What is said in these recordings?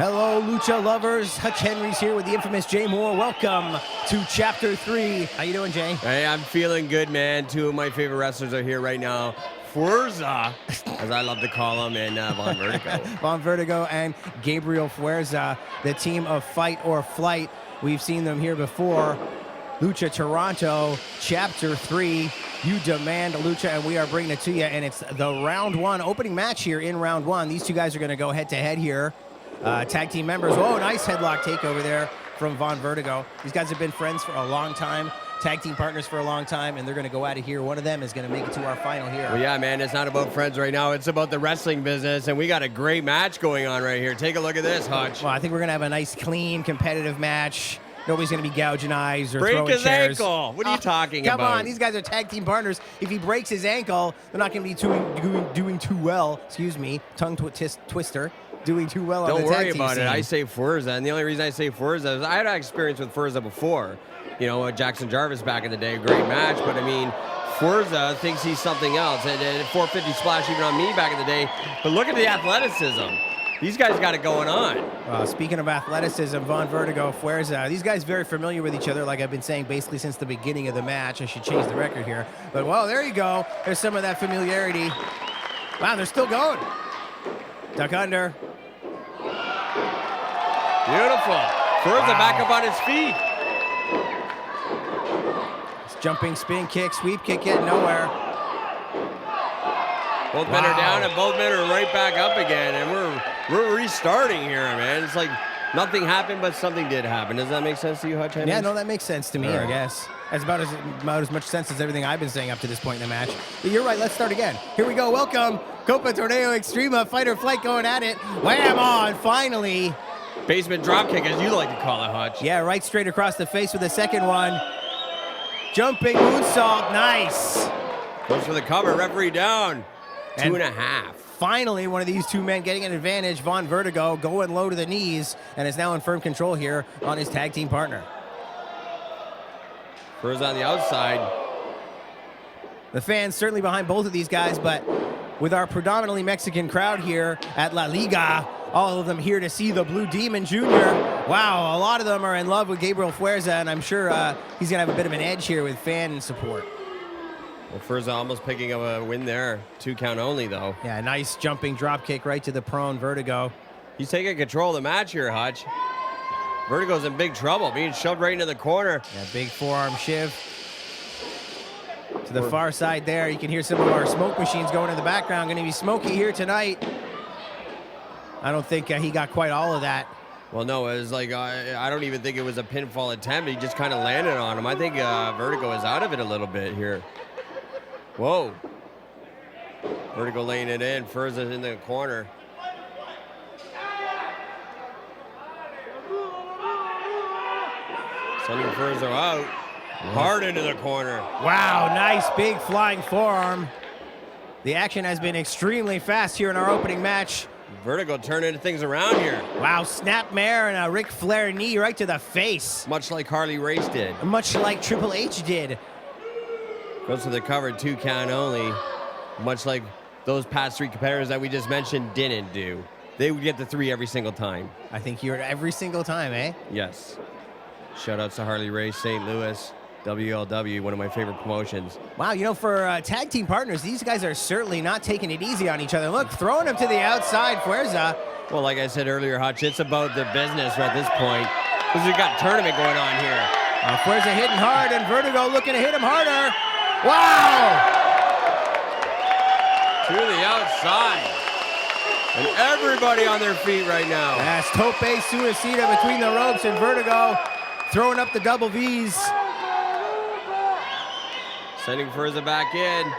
Hello, Lucha lovers. Hutch Henries here with the infamous Jay Moore. Welcome to Chapter 3. How you doing, Jay? Hey, I'm feeling good, man. Two of my favorite wrestlers are here right now. Fuerza, as I love to call him, and Vaughn Vertigo. Vaughn Vertigo and Gabriel Fuerza, the team of Fight or Flight. We've seen them here before. Lucha Toronto, Chapter 3. You demand Lucha, and we are bringing it to you. And it's the round one opening match here in round one. These two guys are going to go head-to-head here. Tag team members. Whoa, nice headlock takeover there from Vaughn Vertigo. These guys have been friends for a long time, tag team partners for a long time, and they're going to go at it here. One of them is going to make it to our final here. Well, yeah, man, it's not about friends right now. It's about the wrestling business, and we got a great match going on right here. Take a look at this, Hutch. Well, I think we're going to have a nice, clean, competitive match. Nobody's going to be gouging eyes or Break throwing his chairs. ankle. What are you talking about? Come on, these guys are tag team partners. If he breaks his ankle, they're not going to be doing too well. Excuse me, tongue twister. Doing too well on the tag team. Don't worry about scene. it. I say Fuerza, and the only reason I say Fuerza is I had experience with Fuerza before. You know, Jackson Jarvis back in the day, great match. But I mean, Fuerza thinks he's something else. And 450 splash even on me back in the day. But look at the athleticism. These guys got it going on. Speaking of athleticism, Vaughn Vertigo, Fuerza, these guys very familiar with each other, like I've been saying basically since the beginning of the match. I should change the record here. But, well, there you go. There's some of that familiarity. Wow, they're still going. Duck under. Beautiful. Fuerza back up on his feet. It's jumping spin kick, sweep kick, getting nowhere. Both men are down and both men are right back up again, and we're restarting here, man. It's like nothing happened, but something did happen. Does that make sense to you, Hutch? Yeah, no, that makes sense to me, I guess. That's about as much sense as everything I've been saying up to this point in the match. But you're right, let's start again. Here we go, welcome. COPA Torneo Extrema, Fight or Flight going at it. Wham on, finally. Basement dropkick, as you like to call it, Hutch. Yeah, right straight across the face with the second one. Jumping moonsault, nice. Goes for the cover, referee down. And 2.5. Finally, one of these two men getting an advantage. Vaughn Vertigo going low to the knees and is now in firm control here on his tag team partner. Fuerza on the outside. The fans certainly behind both of these guys, but with our predominantly Mexican crowd here at La Liga, all of them here to see the Blue Demon Jr. Wow, a lot of them are in love with Gabriel Fuerza, and I'm sure he's going to have a bit of an edge here with fan support. Well, Fuerza almost picking up a win there. 2 count only, though. Yeah, nice jumping drop kick right to the prone Vertigo. He's taking control of the match here, Hutch. Vertigo's in big trouble, being shoved right into the corner. Yeah, big forearm shiv. To the far side there, you can hear some of our smoke machines going in the background. Going to be smoky here tonight. I don't think he got quite all of that. Well, no, it was like, I don't even think it was a pinfall attempt. He just kind of landed on him. I think Vertigo is out of it a little bit here. Whoa. Vertigo laying it in. Fuerza in the corner. Sending Fuerza out. Hard into the corner. Wow, nice big flying forearm. The action has been extremely fast here in our opening match. Vertigo turning things around here. Wow, snapmare and a Ric Flair knee right to the face. Much like Harley Race did. Much like Triple H did. Goes to the cover, 2 count only. Much like those past 3 competitors that we just mentioned didn't do. They would get the 3 every single time. I think you're every single time, eh? Yes. Shout-outs to Harley Race, St. Louis, WLW, one of my favorite promotions. Wow, you know, for tag team partners, these guys are certainly not taking it easy on each other. Look, throwing him to the outside, Fuerza. Well, like I said earlier, Hutch, it's about the business at this point. Because we've got tournament going on here. Fuerza hitting hard, and Vertigo looking to hit him harder. Wow! To the outside. And everybody on their feet right now. That's Tope Suicida between the ropes, and Vertigo throwing up the double V's. Sending Fuerza back in.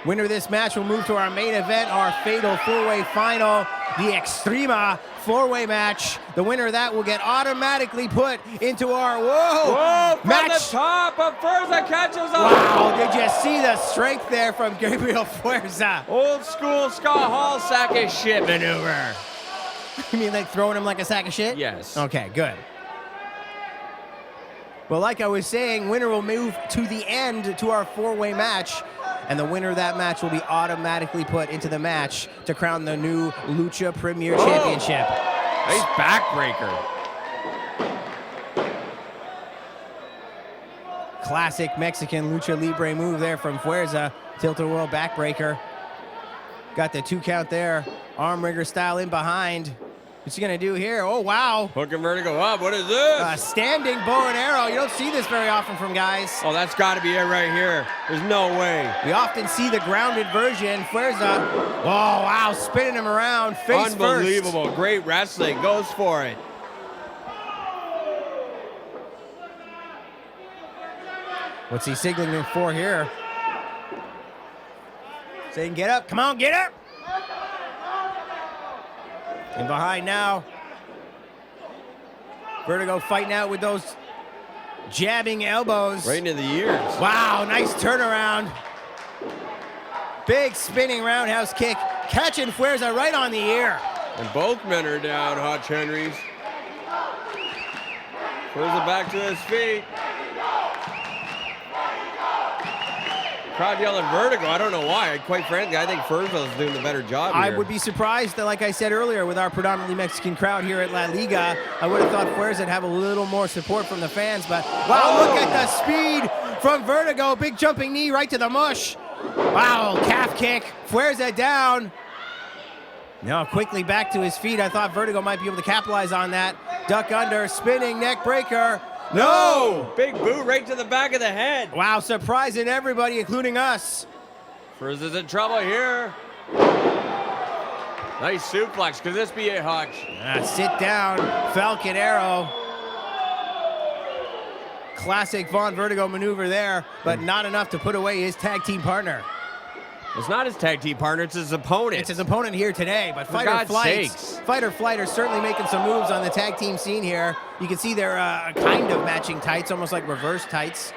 Winner of this match will move to our main event, our fatal 4-way final, the Extrema 4-way match. The winner of that will get automatically put into our from match. The top of Fuerza catches up. Wow, did you see the strength there from Gabriel Fuerza? Old school Scott Hall sack of shit maneuver. You mean like throwing him like a sack of shit? Yes. Okay, good. Well, like I was saying, winner will move to the end to our 4-way match. And the winner of that match will be automatically put into the match to crown the new Lucha Premier Championship. Nice backbreaker. Classic Mexican lucha libre move there from Fuerza. Tilt-a-whirl backbreaker. Got the 2 count there. Arm rigger style in behind. What's he gonna do here? Oh, wow. Hook and Vertigo up. What is this? Standing bow and arrow. You don't see this very often from guys. Oh, that's got to be it right here. There's no way. We often see the grounded version. Fuerza. Oh, wow. Spinning him around. Face Unbelievable. first. Great wrestling. Goes for it. What's he signaling for here? Saying, get up. Come on, get up. And behind now. Vertigo fighting out with those jabbing elbows. Right into the ears. Wow, nice turnaround. Big spinning roundhouse kick. Catching Fuerza right on the ear. And both men are down, HUTCH HENRIES. Fuerza back to his feet. Crowd yelling Vertigo. I don't know why. Quite frankly, I think Fuerza is doing the better job here. I would be surprised that, like I said earlier, with our predominantly Mexican crowd here at La Liga, I would have thought Fuerza would have a little more support from the fans. But, wow, look at the speed from Vertigo. Big jumping knee right to the mush. Wow, calf kick. Fuerza down. Now quickly back to his feet. I thought Vertigo might be able to capitalize on that. Duck under, spinning neck breaker. No! Big boot right to the back of the head. Wow, surprising everybody, including us. Fuerza's in trouble here. Nice suplex. Could this be a HUTCH? Sit down, Falcon Arrow. Classic Vaughn Vertigo maneuver there, but not enough to put away his tag team partner. It's not his tag team partner, it's his opponent. It's his opponent here today, but Fight or Flight are certainly making some moves on the tag team scene here. You can see they're kind of matching tights, almost like reverse tights.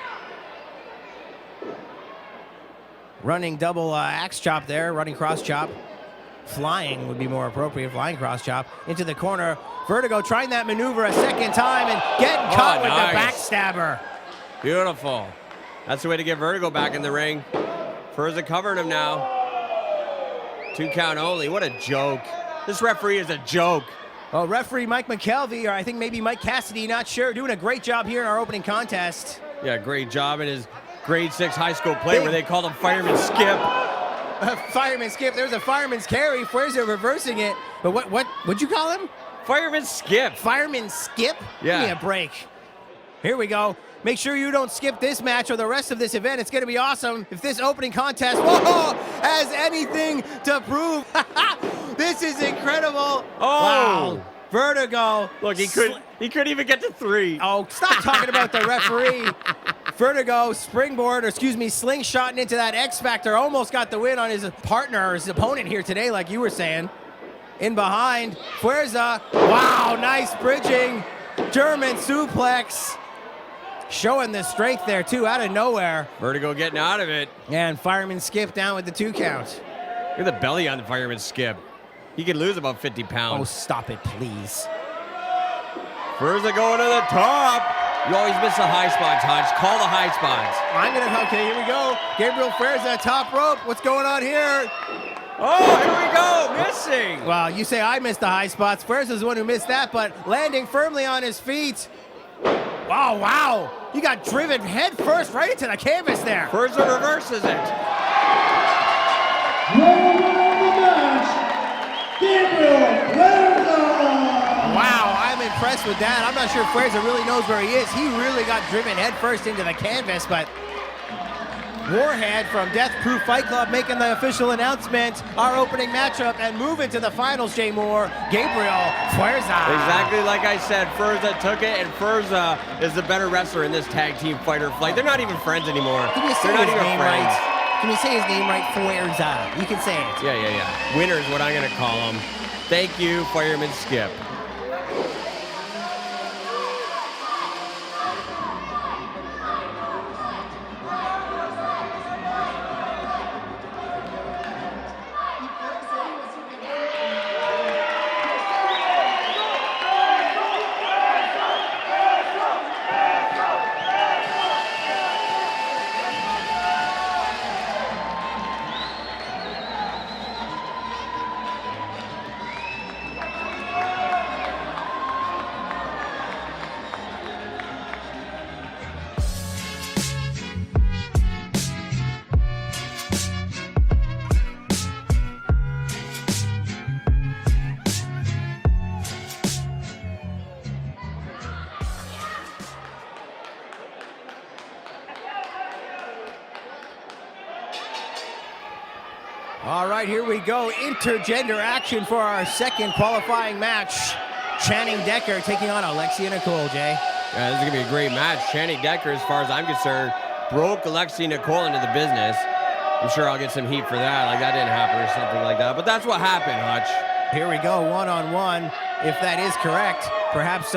Running double axe chop there, running cross chop. Flying would be more appropriate, flying cross chop. Into the corner, Vertigo trying that maneuver a second time and getting caught with the backstabber. Beautiful. That's the way to get Vertigo back in the ring. Fuerza covering him now. 2 count only. What a joke. This referee is a joke. Oh, referee Mike McKelvey, or I think maybe Mike Cassidy, not sure, doing a great job here in our opening contest. Yeah, great job in his grade 6 high school play where they called him Fireman Skip. Fireman Skip. There's a fireman's carry. Fuerza reversing it. But what'd you call him? Fireman Skip. Fireman Skip? Yeah. Give me a break. Here we go. Make sure you don't skip this match or the rest of this event. It's going to be awesome if this opening contest has anything to prove. This is incredible. Oh. Wow. Vertigo. Look, he couldn't even get to 3. Oh, stop talking about the referee. Vertigo springboard, or excuse me, slingshotting into that X Factor. Almost got the win on his partner, or his opponent here today, like you were saying. In behind, Fuerza. Wow, nice bridging. German suplex. Showing the strength there, too, out of nowhere. Vertigo getting out of it. And Fireman Skip down with the 2 count. Look at the belly on the Fireman Skip. He could lose about 50 pounds. Oh, stop it, please. Fuerza going to the top. You always miss the high spots, HUTCH. Call the high spots. Okay, here we go. Gabriel Fuerza, top rope. What's going on here? Oh, here we go, missing. Well, you say I missed the high spots. Fuerza's the one who missed that, but landing firmly on his feet. Oh, wow. He got driven head first right into the canvas there. Fuerza reverses it. Wow, I'm impressed with that. I'm not sure if Fuerza really knows where he is. He really got driven head first into the canvas, but Warhead from Death Proof Fight Club making the official announcement. Our opening matchup and move into the finals, Jay Moore. Gabriel Fuerza. Exactly like I said, Fuerza took it, and Fuerza is the better wrestler in this tag team Fight or Flight. They're not even friends anymore. Can you say They're not his even name friends. right? Can you say his name right? Fuerza. You can say it. Yeah. Winner is what I'm going to call him. Thank you, Fireman Skip. All right, here we go. Intergender action for our second qualifying match. Channing Decker taking on Alexia Nicole, Jay. Yeah, this is going to be a great match. Channing Decker, as far as I'm concerned, broke Alexia Nicole into the business. I'm sure I'll get some heat for that, like that didn't happen or something like that. But that's what happened, Hutch. Here we go, one-on-one. If that is correct, perhaps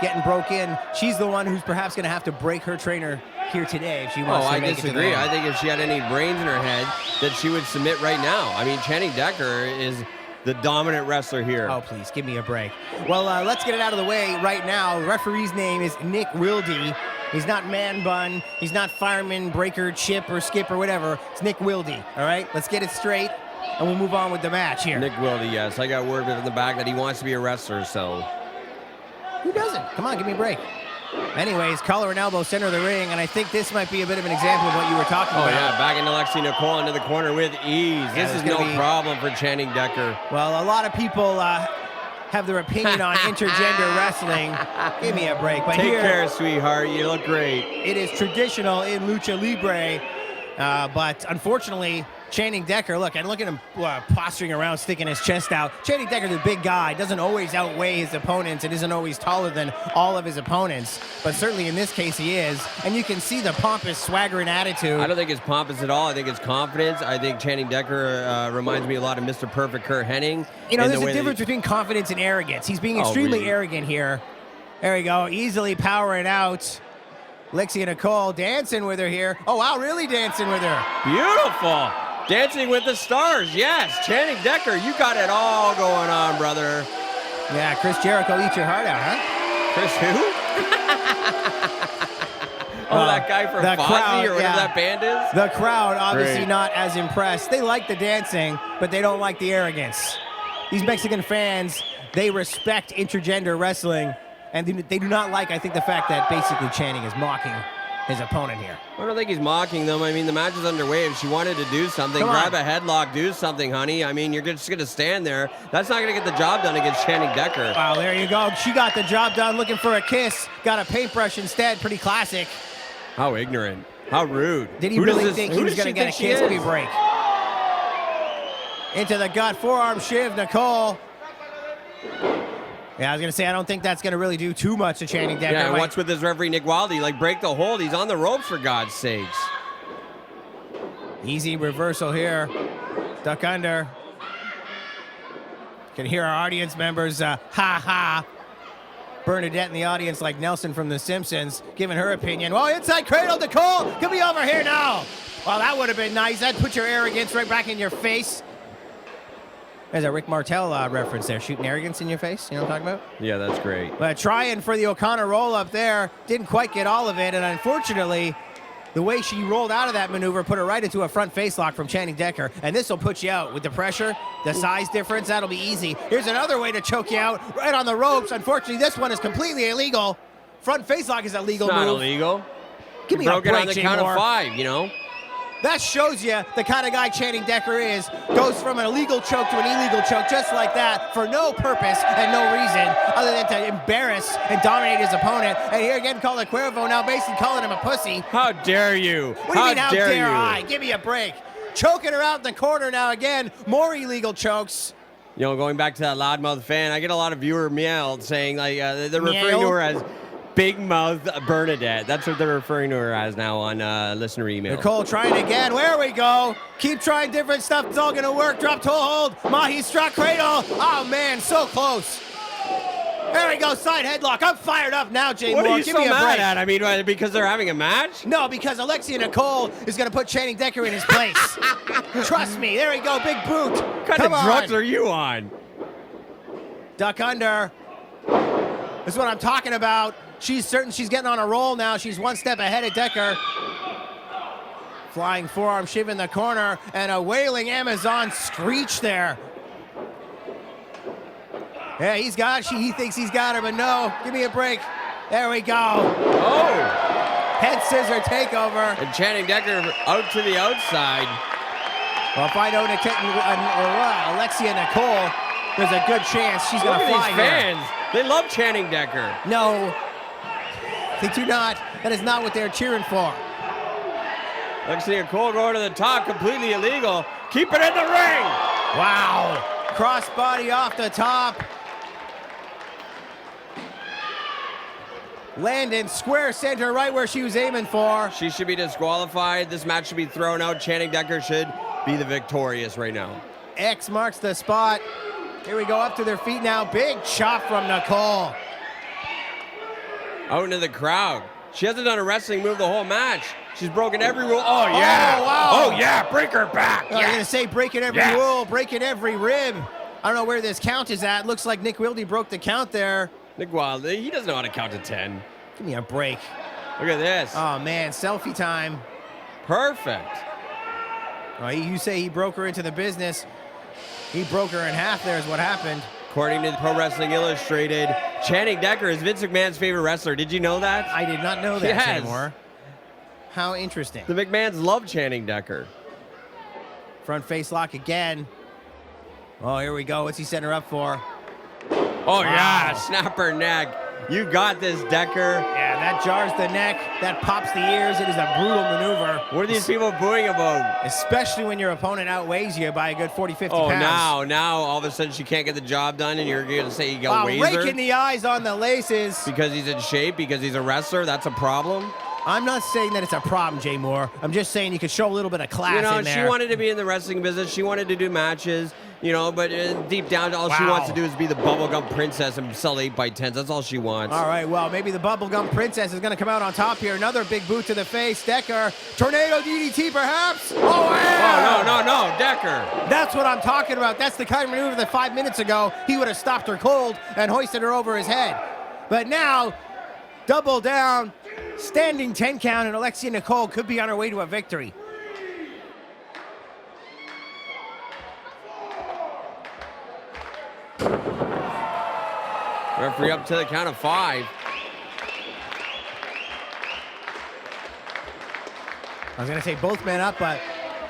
getting broke in. She's the one who's perhaps going to have to break her trainer here today if she wants to make it to the disagree. end. I think if she had any brains in her head, that she would submit right now. I mean, Channing Decker is the dominant wrestler here. Oh, please, give me a break. Well, let's get it out of the way right now. The referee's name is Nick Wilde. He's not Man Bun. He's not Fireman, Breaker, Chip, or Skip, or whatever. It's Nick Wilde, all right? Let's get it straight, and we'll move on with the match here. Nick Wilde, yes. I got word in the back that he wants to be a wrestler, so. Who doesn't? Come on, give me a break. Anyways, collar and elbow, center of the ring, and I think this might be a bit of an example of what you were talking about. Oh, yeah, back into Alexia Nicole into the corner with ease. Yeah, this is no problem for Channing Decker. Well, a lot of people have their opinion on intergender wrestling. Give me a break. But Take care, sweetheart. You look great. It is traditional in Lucha Libre, but unfortunately, Channing Decker, look at him posturing around, sticking his chest out. Channing Decker's a big guy, doesn't always outweigh his opponents and isn't always taller than all of his opponents, but certainly in this case he is, and you can see the pompous, swaggering attitude. I don't think it's pompous at all. I think it's confidence. I think Channing Decker reminds me a lot of Mr. Perfect Kurt Hennig. You know, there's a difference between confidence and arrogance. He's being extremely arrogant here. There we go, easily powering out. Alexia Nicole dancing with her here. Oh, wow, really dancing with her. Beautiful. Dancing with the stars, yes. Channing Decker, you got it all going on, brother. Yeah, Chris Jericho, eat your heart out, huh? Chris who? That guy from Fozzy or whatever that band is? The crowd, obviously not as impressed. They like the dancing, but they don't like the arrogance. These Mexican fans, they respect intergender wrestling, and they do not like, I think, the fact that basically Channing is mocking his opponent here. I don't think he's mocking them. I mean, the match is underway. If she wanted to do something, grab a headlock, do something, honey. I mean, you're just going to stand there. That's not going to get the job done against Channing Decker. Wow, there you go. She got the job done looking for a kiss. Got a paintbrush instead. Pretty classic. How ignorant. How rude. Did he really think he was going to get a kiss? Give me a break. Into the gut, forearm shiv, Nicole. Yeah, I was going to say, I don't think that's going to really do too much to Channing Decker. Yeah, and what's with this referee, Nick Wilde? Like, break the hold. He's on the ropes, for God's sakes. Easy reversal here. Duck under. Can hear our audience members, ha-ha. Bernadette in the audience like Nelson from The Simpsons, giving her opinion. Well, inside cradle, Nicole, come be over here now. Well, that would have been nice. That'd put your arrogance right back in your face. There's a Rick Martel reference there, shooting arrogance in your face. You know what I'm talking about? Yeah, that's great. But trying for the O'Connor roll up there, didn't quite get all of it, and unfortunately, the way she rolled out of that maneuver put her right into a front face lock from Channing Decker, and this will put you out with the pressure, the size difference. That'll be easy. Here's another way to choke you out, right on the ropes. Unfortunately, this one is completely illegal. Front face lock is a legal move. It's not illegal. Give me a break, broke it on the count of 5, you know. That shows you the kind of guy Channing Decker is. Goes from an illegal choke to an illegal choke just like that for no purpose and no reason other than to embarrass and dominate his opponent. And here again, call it Cuervo, now basically calling him a pussy. How dare you? What do you mean, how dare I? Give me a break. Choking her out in the corner now again. More illegal chokes. You know, going back to that loudmouth fan, I get a lot of viewer mail saying, like, they're referring to her as Big Mouth Bernadette. That's what they're referring to her as now on listener email. Nicole trying again. Where we go. Keep trying different stuff. It's all going to work. Drop toe hold. Mahi struck cradle. Oh, man, so close. There we go. Side headlock. I'm fired up now, Jay Moore. What are you Give so me a mad break. at? I mean, because they're having a match? No, because Alexia Nicole is going to put Channing Decker in his place. Trust me. There we go. Big boot. What kind of drugs are you on? Duck under. This is what I'm talking about. She's certain she's getting on a roll now. She's one step ahead of Decker. Flying forearm shiv in the corner and a wailing Amazon screech there. Yeah, he thinks he's got her, but no. Give me a break. There we go. Oh. Head scissor takeover. And Channing Decker out to the outside. Well, if I know Alexia Nicole, there's a good chance she's going to fly these fans. They love Channing Decker. No, they do not. That is not what they're cheering for. Alexia Nicole going to the top, completely illegal. Keep it in the ring. Wow. Crossbody off the top. Landon square center right where she was aiming for. She should be disqualified. This match should be thrown out. Channing Decker should be the victorious right now. X marks the spot. Here we go, up to their feet now. Big chop from Nicole. Out into the crowd. She hasn't done a wrestling move the whole match. She's broken every rule. Oh, yeah. Oh, wow. Oh, yeah. Break her back. I was going to say breaking every rule, breaking every rib. I don't know where this count is at. Looks like Nick Wilde broke the count there. Nick Wilde, he doesn't know how to count to 10. Give me a break. Look at this. Oh, man, selfie time. Perfect. Oh, you say he broke her into the business. He broke her in half there is what happened. According to Pro Wrestling Illustrated, Channing Decker is Vince McMahon's favorite wrestler. Did you know that? I did not know that Yes. anymore. How interesting. The McMahons love Channing Decker. Front face lock again. Oh, here we go. What's he setting her up for? Oh, yeah. Snap her neck. You got this, Decker. Yeah, that jars the neck. That pops the ears. It is a brutal maneuver. What are these people booing about? Especially when your opponent outweighs you by a good 40, 50 pounds. Now all of a sudden she can't get the job done and you're going to say you got Wazer? Raking the eyes on the laces. Because he's in shape, because he's a wrestler, that's a problem? I'm not saying that it's a problem, Jay Moore. I'm just saying you could show a little bit of class in there. She wanted to be in the wrestling business. She wanted to do matches, but deep down, all she wants to do is be the bubblegum princess and sell 8x10s. That's all she wants. All right, well, maybe the bubblegum princess is going to come out on top here. Another big boot to the face. Decker, tornado DDT perhaps? Oh, yeah! Oh, no, Decker. That's what I'm talking about. That's the kind of maneuver that 5 minutes ago he would have stopped her cold and hoisted her over his head. But now, double down, standing 10 count, and Alexia Nicole could be on her way to a victory. Referee up to the count of 5. I was going to say both men up, but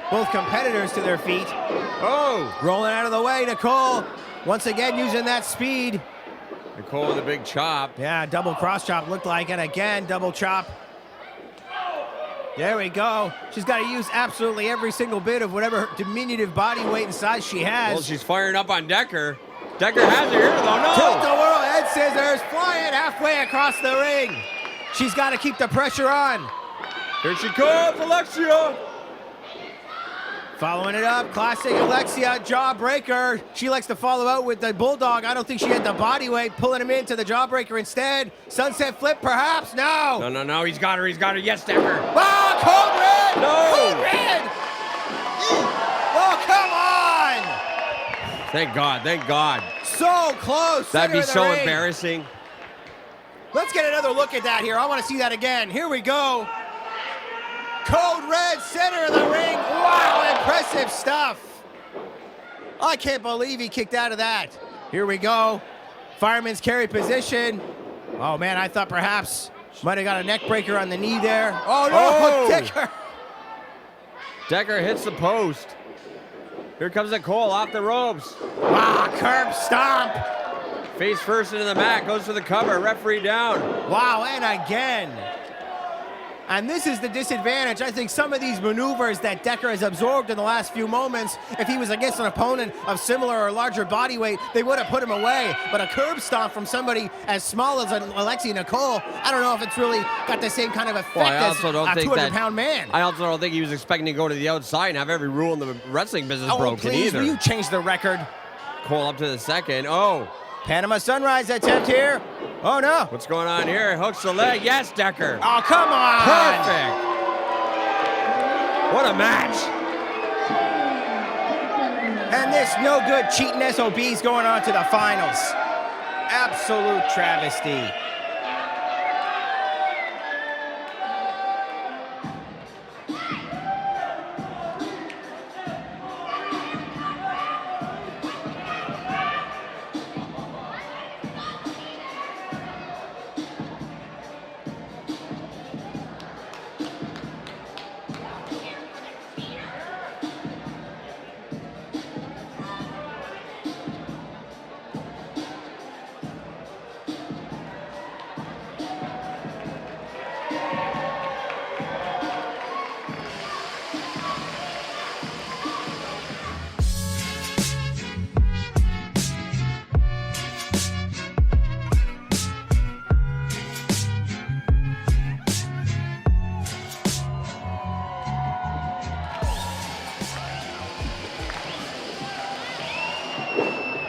both competitors to their feet. Oh! Rolling out of the way, Nicole. Once again using that speed. Nicole with a big chop. Yeah, double cross chop looked like, and again, double chop. There we go. She's got to use absolutely every single bit of whatever diminutive body weight and size she has. Well, she's firing up on Decker. Decker has her here, though. No! Tilt-a-whirl head scissors flying halfway across the ring. She's got to keep the pressure on. Here she comes, Alexia. Following it up, classic Alexia jawbreaker. She likes to follow out with the bulldog. I don't think she had the body weight, pulling him into the jawbreaker instead. Sunset flip, perhaps? No. No. He's got her. Yes, Decker. Oh, Code Red! No. Code Red! Oh, come on! Thank God. So close. That'd be so ring. embarrassing. Let's get another look at that here. I want to see that again. Here we go. Code Red, center of the ring. Wow, impressive stuff. I can't believe he kicked out of that. Here we go. Fireman's carry position. Oh, man, I thought perhaps might have got a neck breaker on the knee there. Oh, no, Oh. Decker. Decker hits the post. Here comes Nicole off the ropes. Wow, curb stomp. Face first into the mat, goes for the cover, referee down. Wow, and again. And this is the disadvantage. I think some of these maneuvers that Decker has absorbed in the last few moments, if he was against an opponent of similar or larger body weight, they would have put him away. But a curb stomp from somebody as small as Alexia Nicole, I don't know if it's really got the same kind of effect as a 200-pound man. I also don't think he was expecting to go to the outside and have every rule in the wrestling business broken please, either. Will you change the record? Cole up to the second. Oh. Panama Sunrise attempt here. Oh, no. What's going on here? Hooks the leg. Yes, Decker. Oh, come on. Perfect. What a match. And this no good cheating SOB's going on to the finals. Absolute travesty.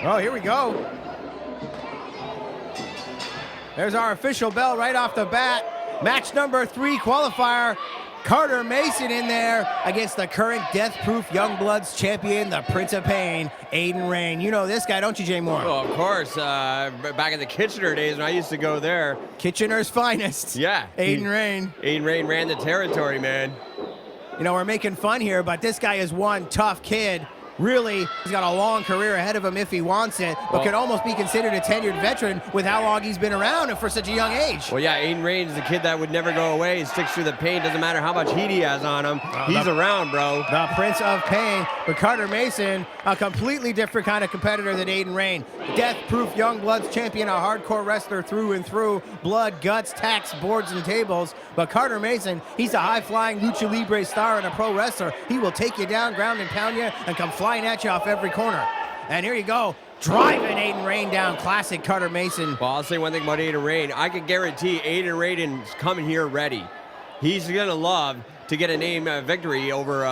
Oh, here we go. There's our official bell right off the bat. Match number 3 qualifier. Carter Mason in there against the current Death Proof Youngbloods champion, the Prince of Pain, Aiden Rayne. You know this guy, don't you, Jay Moore? Oh, of course. Back in the Kitchener days when I used to go there. Kitchener's finest. Yeah. Aiden Rayne. Aiden Rayne ran the territory, man. You know, we're making fun here, but this guy is one tough kid. Really, he's got a long career ahead of him if he wants it, but could almost be considered a tenured veteran with how long he's been around and for such a young age. Well, yeah, Aiden Rayne is the kid that would never go away. He sticks through the pain. Doesn't matter how much heat he has on him. He's around, bro. The Prince of Pain. But Carter Mason, a completely different kind of competitor than Aiden Rayne. Death-proof Youngbloods champion, a hardcore wrestler through and through. Blood, guts, tacks, boards, and tables. But Carter Mason, he's a high-flying Lucha Libre star and a pro wrestler. He will take you down, ground and pound you, and come flying at you off every corner. And here you go, driving Aiden Rayne down. Classic Carter Mason. Well, I'll say one thing about Aiden Rayne. I can guarantee Aiden Rayne is coming here ready. He's going to love to get a name victory over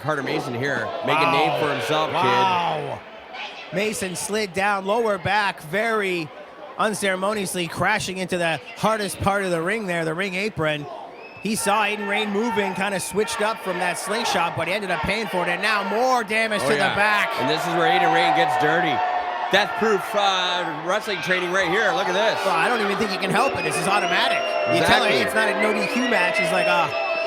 Carter Mason here. Make a name for himself, kid. Mason slid down, lower back, very unceremoniously crashing into the hardest part of the ring there, the ring apron. He saw Aiden Rayne moving, kind of switched up from that slingshot, but he ended up paying for it, and now more damage to the back. And this is where Aiden Rayne gets dirty. Death-proof wrestling training right here. Look at this. Well, I don't even think you can help it. This is automatic. Exactly. You tell him, hey, it's not a no DQ match. He's like,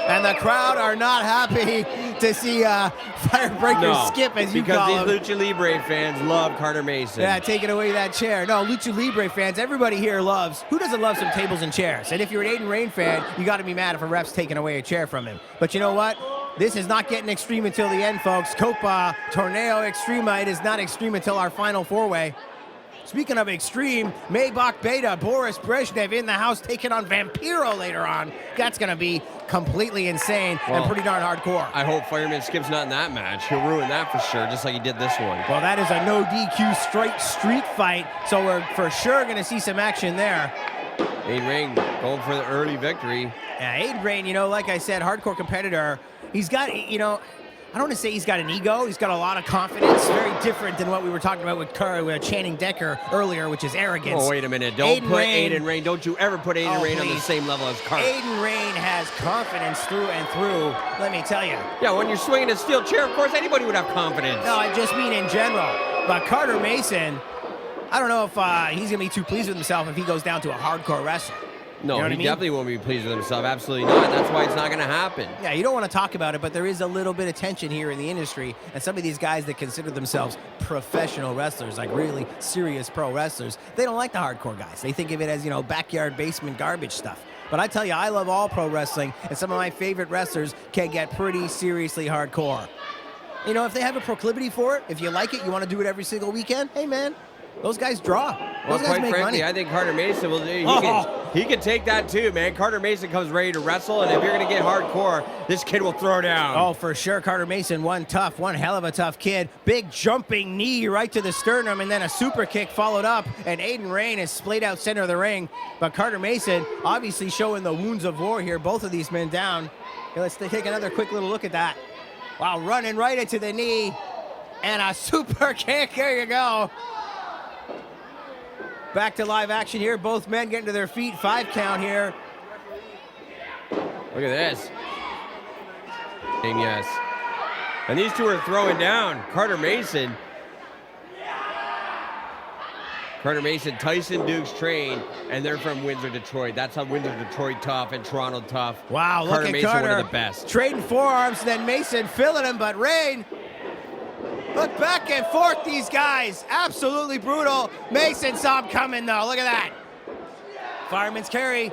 and the crowd are not happy to see Firebreaker skip, as you call him. Because these Lucha Libre fans love Carter Mason. Yeah, taking away that chair. No, Lucha Libre fans, everybody here loves. Who doesn't love some tables and chairs? And if you're an Aiden Rayne fan, you got to be mad if a ref's taking away a chair from him. But you know what? This is not getting extreme until the end, folks. COPA Torneo Extrema. It is not extreme until our final 4-way. Speaking of extreme, Maybach Beta, Boris Brezhnev in the house taking on Vampiro later on. That's going to be completely insane and pretty darn hardcore. I hope Fireman Skip's not in that match. He'll ruin that for sure, just like he did this one. Well, that is a no DQ straight street fight, so we're for sure going to see some action there. Aiden Rayne going for the early victory. Yeah, Aiden Rayne, you know, like I said, hardcore competitor. He's got, you know, I don't want to say he's got an ego. He's got a lot of confidence. Very different than what we were talking about with Channing Decker earlier, which is arrogance. Oh, wait a minute. Don't put Aiden Rayne. Don't you ever put Aiden Rayne on the same level as Carter. Aiden Rayne has confidence through and through, let me tell you. Yeah, when you're swinging a steel chair, of course, anybody would have confidence. No, I just mean in general. But Carter Mason, I don't know if he's going to be too pleased with himself if he goes down to a hardcore wrestler. No, you know he definitely won't be pleased with himself. Absolutely not. That's why it's not going to happen. Yeah, you don't want to talk about it, but there is a little bit of tension here in the industry. And some of these guys that consider themselves professional wrestlers, like really serious pro wrestlers, they don't like the hardcore guys. They think of it as, you know, backyard basement garbage stuff. But I tell you, I love all pro wrestling, and some of my favorite wrestlers can get pretty seriously hardcore. You know, if they have a proclivity for it, if you like it, you want to do it every single weekend, hey, man, those guys draw. Those guys make money. I think Carter Mason will. He can take that too, man. Carter Mason comes ready to wrestle, and if you're going to get hardcore, this kid will throw down. Oh, for sure. Carter Mason, one hell of a tough kid. Big jumping knee right to the sternum, and then a super kick followed up, and Aiden Rayne is splayed out center of the ring. But Carter Mason obviously showing the wounds of war here. Both of these men down. Okay, let's take another quick little look at that. Wow, running right into the knee, and a super kick. There you go. Back to live action here. Both men getting to their feet. 5 count here. Look at this. And yes. And these two are throwing down. Carter Mason, Tyson Dukes trained, and they're from Windsor, Detroit. That's how Windsor, Detroit tough and Toronto tough. Wow, look at Mason, Carter. One of the best. Trading forearms, then Mason filling him, but Rayne. Look back and forth, these guys. Absolutely brutal. Mason saw him coming, though. Look at that. Fireman's carry.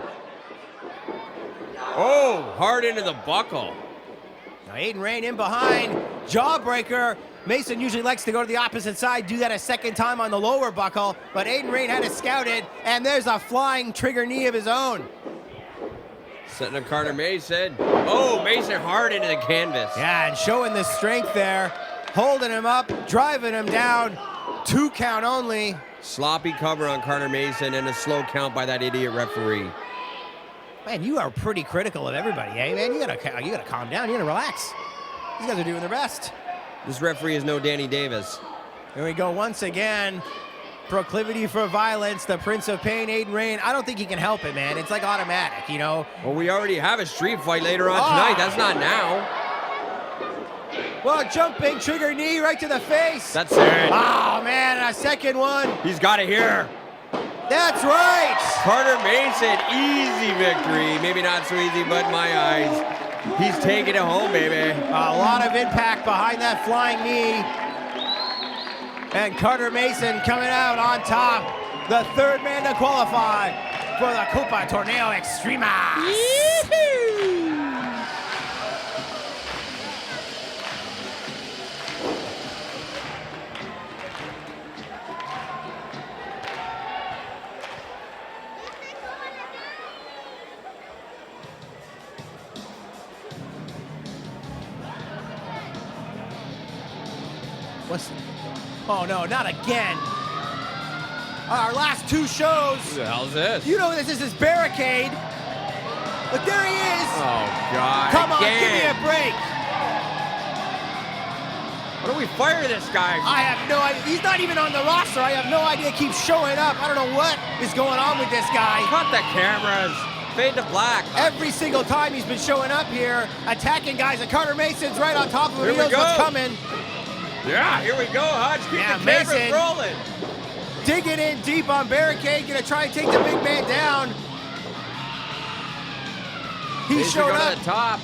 Oh, hard into the buckle. Now Aiden Rayne in behind. Jawbreaker. Mason usually likes to go to the opposite side, do that a second time on the lower buckle, but Aiden Rayne had it scouted, and there's a flying trigger knee of his own. Setting up Carter Mason. Oh, Mason hard into the canvas. Yeah, and showing the strength there. Holding him up, driving him down. 2 count only. Sloppy cover on Carter Mason and a slow count by that idiot referee. Man, you are pretty critical of everybody, eh, man? You gotta calm down. You gotta relax. These guys are doing their best. This referee is no Danny Davis. Here we go once again. Proclivity for violence, the Prince of Pain, Aiden Rayne. I don't think he can help it, man. It's like automatic, you know? Well, we already have a street fight later on tonight. That's not now. Well, jumping trigger knee right to the face. That's it. Oh, man, a second one. He's got it here. That's right. Carter Mason, easy victory. Maybe not so easy, but in my eyes, he's taking it home, baby. A lot of impact behind that flying knee. And Carter Mason coming out on top. The third man to qualify for the COPA Torneo Extrema. What's... Oh no, not again. Our last two shows. Who the hell is this? You know this is his barricade. But there he is. Oh, God. Come on, again. give me a break. What do we fire this guy? I have no idea. He's not even on the roster. I have no idea. He keeps showing up. I don't know what is going on with this guy. Cut the cameras. Fade to black. Every single time he's been showing up here, attacking guys, and Carter Mason's right on top of him. He knows what's coming. Yeah, here we go, Hutch. Keep the cameras Mason rolling. digging in deep on barricade, gonna try and take the big man down. He's showing up. To the top.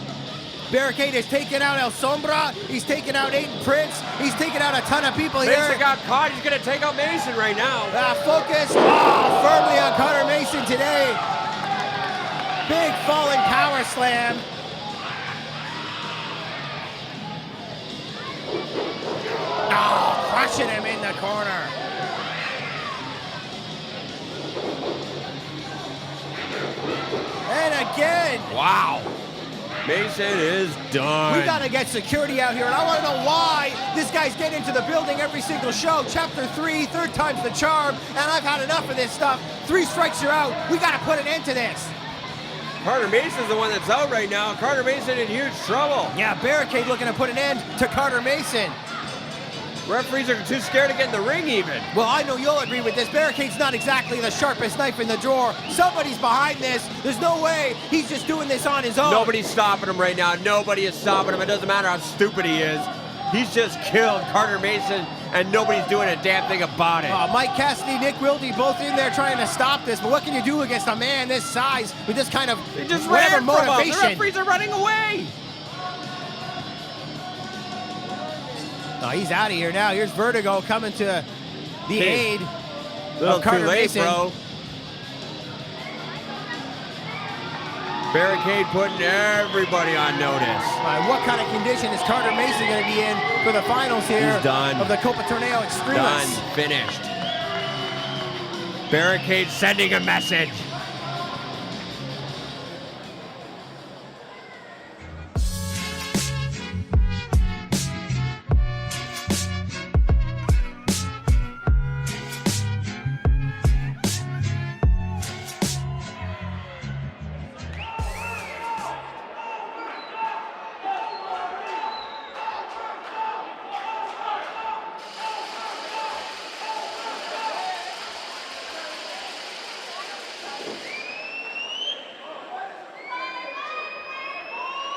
Barricade is taking out El Sombra. He's taking out Aiden Prince. He's taking out a ton of people here. Mason got caught. He's gonna take out Mason right now. Focus firmly on Carter Mason today. Big falling power slam. Oh, crushing him in the corner. And again. Wow. Mason is done. We gotta get security out here, and I wanna know why this guy's getting into the building every single show. Chapter 3, third time's the charm, and I've had enough of this stuff. 3 strikes, you're out. We gotta put an end to this. Carter Mason's the one that's out right now. Carter Mason in huge trouble. Yeah, Barricade looking to put an end to Carter Mason. Referees are too scared to get in the ring even. Well, I know you'll agree with this. Barricade's not exactly the sharpest knife in the drawer. Somebody's behind this. There's no way he's just doing this on his own. Nobody's stopping him right now. Nobody is stopping him. It doesn't matter how stupid he is. He's just killed Carter Mason, and nobody's doing a damn thing about it. Mike Cassidy, Nick Wilde, both in there trying to stop this. But what can you do against a man this size with this kind of whatever motivation? The referees are running away. Oh, he's out of here now. Here's Vertigo coming to the aid of Carter too late, Mason. bro. Barricade putting everybody on notice. What kind of condition is Carter Mason going to be in for the finals here? He's done. Of the COPA Torneo Extrema? Done. Finished. Barricade sending a message.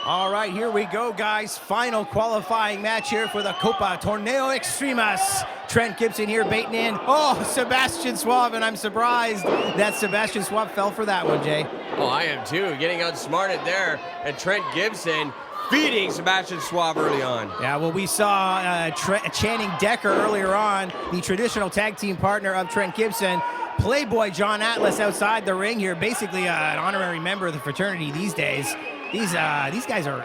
All right, here we go, guys. Final qualifying match here for the COPA Torneo Extremas. Trent Gibson here baiting in. Oh, Sebastian Suave, and I'm surprised that Sebastian Suave fell for that one, Jay. Oh, I am too. Getting outsmarted there. And Trent Gibson feeding Sebastian Suave early on. Yeah, well, we saw Channing Decker earlier on, the traditional tag team partner of Trent Gibson. Playboy John Atlas outside the ring here, basically an honorary member of the fraternity these days. These guys are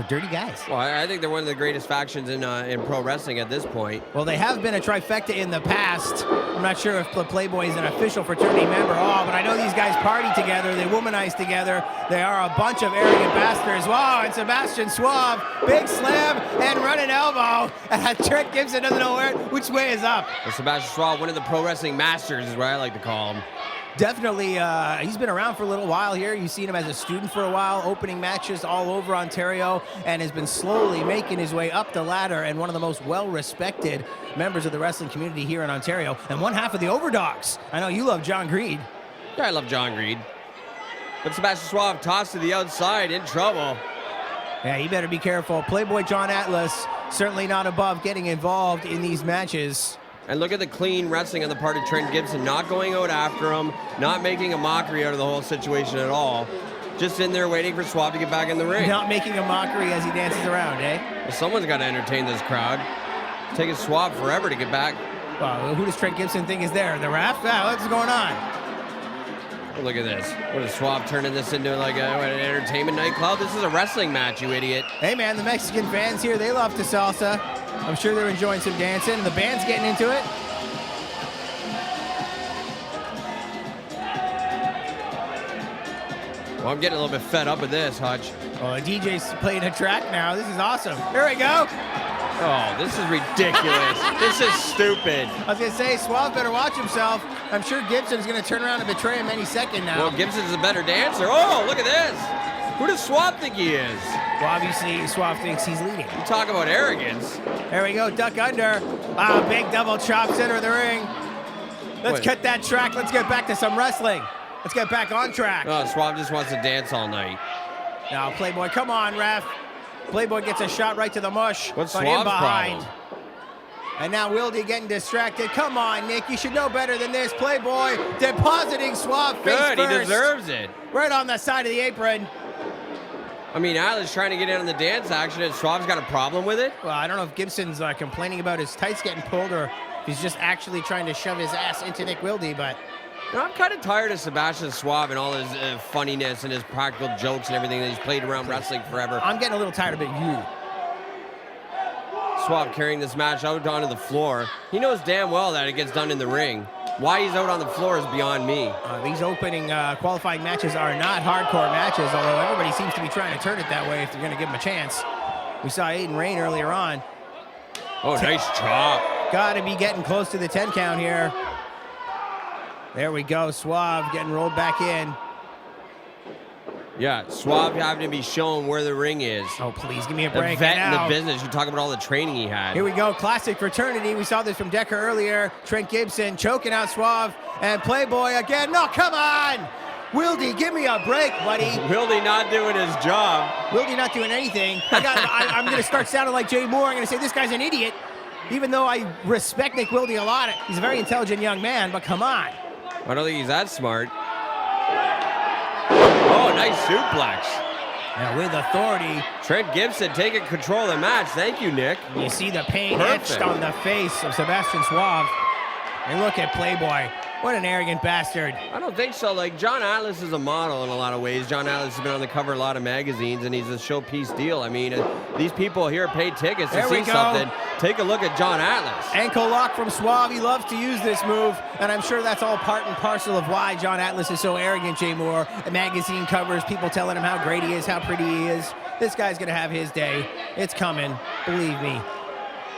dirty guys. Well, I think they're one of the greatest factions in pro wrestling at this point. Well, they have been a trifecta in the past. I'm not sure if the Playboy is an official fraternity member. Oh, but I know these guys party together. They womanize together. They are a bunch of arrogant bastards. Wow, and Sebastian Suave, big slam and running elbow. And Trent Gibson doesn't know which way is up. Well, Sebastian Suave, one of the pro wrestling masters is what I like to call him. Definitely, he's been around for a little while here. You've seen him as a student for a while, opening matches all over Ontario, and has been slowly making his way up the ladder, and one of the most well-respected members of the wrestling community here in Ontario, and one half of the Overdogs. I know you love John Greed. Yeah, I love John Greed. But Sebastian Suave tossed to the outside, in trouble. Yeah, you better be careful. Playboy John Atlas, certainly not above getting involved in these matches. And look at the clean wrestling on the part of Trent Gibson, not going out after him, not making a mockery out of the whole situation at all. Just in there waiting for Suave to get back in the ring. Not making a mockery as he dances around, eh? Well, someone's got to entertain this crowd. It's taking Suave forever to get back. Well, who does Trent Gibson think is there? The ref? Yeah, what's going on? Oh, look at this. What is Suave turning this into like an entertainment nightclub? This is a wrestling match, you idiot. Hey, man, the Mexican fans here, they love to salsa. I'm sure they're enjoying some dancing, and the band's getting into it. Well, I'm getting a little bit fed up with this, Hutch. Well, the DJ's playing a track now. This is awesome. Here we go. Oh, this is ridiculous. This is stupid. I was going to say, Suave better watch himself. I'm sure Gibson's going to turn around and betray him any second now. Well, Gibson's a better dancer. Oh, look at this. Who does Suave think he is? Well, obviously, Suave thinks he's leading. You talk about arrogance. There we go, duck under. Wow, big double chop, center of the ring. Let's cut that track. Let's get back to some wrestling. Let's get back on track. Oh, Suave just wants to dance all night. Now, Playboy, come on, ref. Playboy gets a shot right to the mush. What's but Suave's in behind. problem? And now Wildy getting distracted. Come on, Nick. You should know better than this. Playboy depositing Suave face Good, first. he deserves it. Right on the side of the apron. I mean, Atlas trying to get in on the dance action, and Suave's got a problem with it. Well, I don't know if Gibson's complaining about his tights getting pulled or if he's just actually trying to shove his ass into Nick Wildy, but... No, I'm kind of tired of Sebastian Suave and all his funniness and his practical jokes and everything that he's played around wrestling forever. I'm getting a little tired of it, you. Suave carrying this match out onto the floor. He knows damn well that it gets done in the ring. Why he's out on the floor is beyond me. These opening qualifying matches are not hardcore matches, although everybody seems to be trying to turn it that way if they're going to give him a chance. We saw Aiden Rayne earlier on. Oh, nice chop. Got to be getting close to the 10 count here. There we go, Suave getting rolled back in. Yeah, Suave having to be shown where the ring is. Oh, please, give me a The break. vet now. in the business. You talk about all the training he had. Here we go, classic fraternity. We saw this from Decker earlier. Trent Gibson choking out Suave. And Playboy again. No, come on! Wildy, give me a break, buddy. Wildy not doing his job. Wildy not doing anything. I'm going to start sounding like Jay Moore. I'm going to say this guy's an idiot. Even though I respect Nick Wildy a lot, he's a very intelligent young man, but come on. I don't think he's that smart. Oh, nice suplex. Now with authority. Trent Gibson taking control of the match. Thank you, Nick. You see the pain Perfect. etched on the face of Sebastian Suave. And look at Playboy. What an arrogant bastard. I don't think so. Like, John Atlas is a model in a lot of ways. John Atlas has been on the cover of a lot of magazines, and he's a showpiece deal. I mean, these people here pay tickets to see something. Take a look at John Atlas. Ankle lock from Suave. He loves to use this move, and I'm sure that's all part and parcel of why John Atlas is so arrogant, Jay Moore. Magazine covers, people telling him how great he is, how pretty he is. This guy's going to have his day. It's coming. Believe me.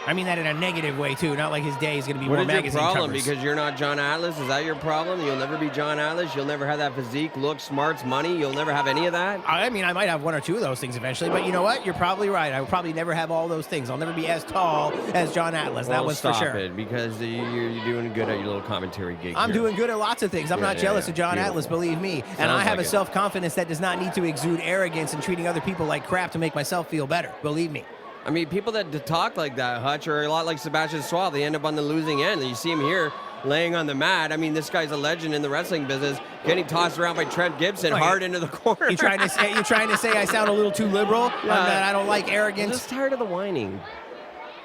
I mean that in a negative way, too. Not like his day is going to be more magazine covers. What is your problem? Because you're not John Atlas? Is that your problem? You'll never be John Atlas? You'll never have that physique, look, smarts, money? You'll never have any of that? I mean, I might have one or two of those things eventually, but you know what? You're probably right. I will probably never have all those things. I'll never be as tall as John Atlas. Well, that was for sure. Stop it, because you're doing good at your little commentary gig I'm here. doing good at lots of things. I'm not jealous of John Atlas, believe me. And I have a self-confidence that does not need to exude arrogance and treating other people like crap to make myself feel better. Believe me. I mean, people that talk like that, Hutch, are a lot like Sebastian Suave. They end up on the losing end. And you see him here laying on the mat. I mean, this guy's a legend in the wrestling business, getting tossed around by Trent Gibson hard into the corner. You're trying to say I sound a little too liberal? That I don't like arrogance? I'm just tired of the whining.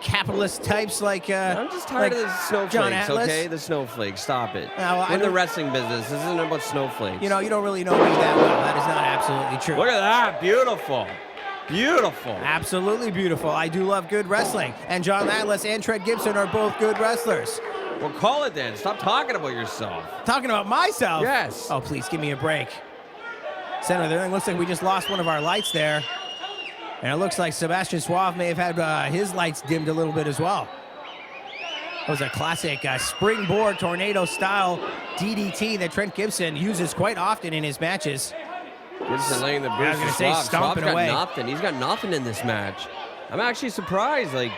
Capitalist types like I'm just tired of the snowflakes, John Atlas. okay? The snowflakes. Stop it. Well, We're in the wrestling business. This isn't about snowflakes. You know, you don't really know me that well. That is not absolutely true. Look at that. Beautiful. Beautiful. Absolutely beautiful. I do love good wrestling. And John Atlas and Trent Gibson are both good wrestlers. Well, call it then. Stop talking about yourself. Talking about myself? Yes. Oh, please, give me a break. Center of the ring. Looks like we just lost one of our lights there. And it looks like Sebastian Suave may have had his lights dimmed a little bit as well. That was a classic springboard tornado-style DDT that Trent Gibson uses quite often in his matches. Gibson laying the I boots was going to to say, Suave. stomping Suave's away. got nothing. He's got nothing in this match. I'm actually surprised. Like,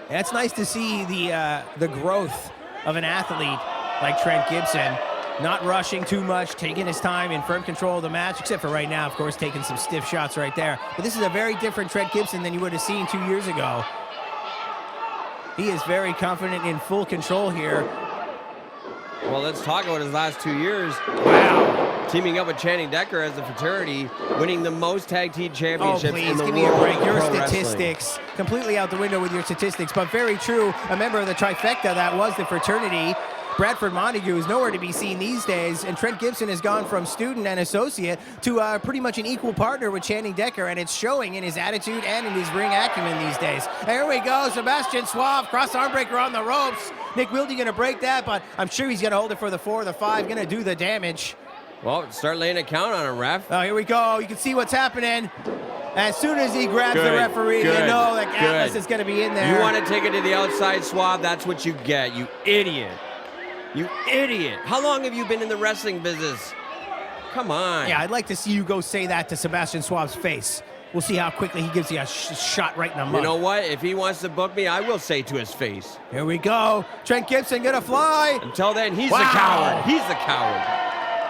Yeah, it's nice to see the growth of an athlete like Trent Gibson. Not rushing too much, taking his time in firm control of the match, except for right now, of course, taking some stiff shots right there. But this is a very different Trent Gibson than you would have seen 2 years ago. He is very confident, in full control here. well, let's talk about his last 2 years. Wow. Teaming up with Channing Decker as the fraternity, winning the most tag team Oh, championships please, in the give world. me a break. of Your pro wrestling. statistics, completely out the window with your statistics, but very true. A member of the trifecta that was the fraternity. Bradford Montague is nowhere to be seen these days, and Trent Gibson has gone from student and associate to pretty much an equal partner with Channing Decker, and it's showing in his attitude and in his ring acumen these days. And here we go, Sebastian Suave, cross arm breaker on the ropes. Nick Wilde going to break that, but I'm sure he's going to hold it for the 4 or the 5, going to do the damage. Well, start laying a count on him, ref. Oh, here we go. You can see what's happening. As soon as he grabs the Good, referee, you good, know that good. Atlas is going to be in there. You want to take it to the outside, Suave? That's what you get, you idiot. You idiot. How long have you been in the wrestling business? Come on. Yeah, I'd like to see you go say that to Sebastian Suave's face. We'll see how quickly he gives you a shot right in the mud. You know what? If he wants to book me, I will say to his face. Here we go. Trent Gibson gonna fly. Until then, he's the Wow. coward. He's the coward.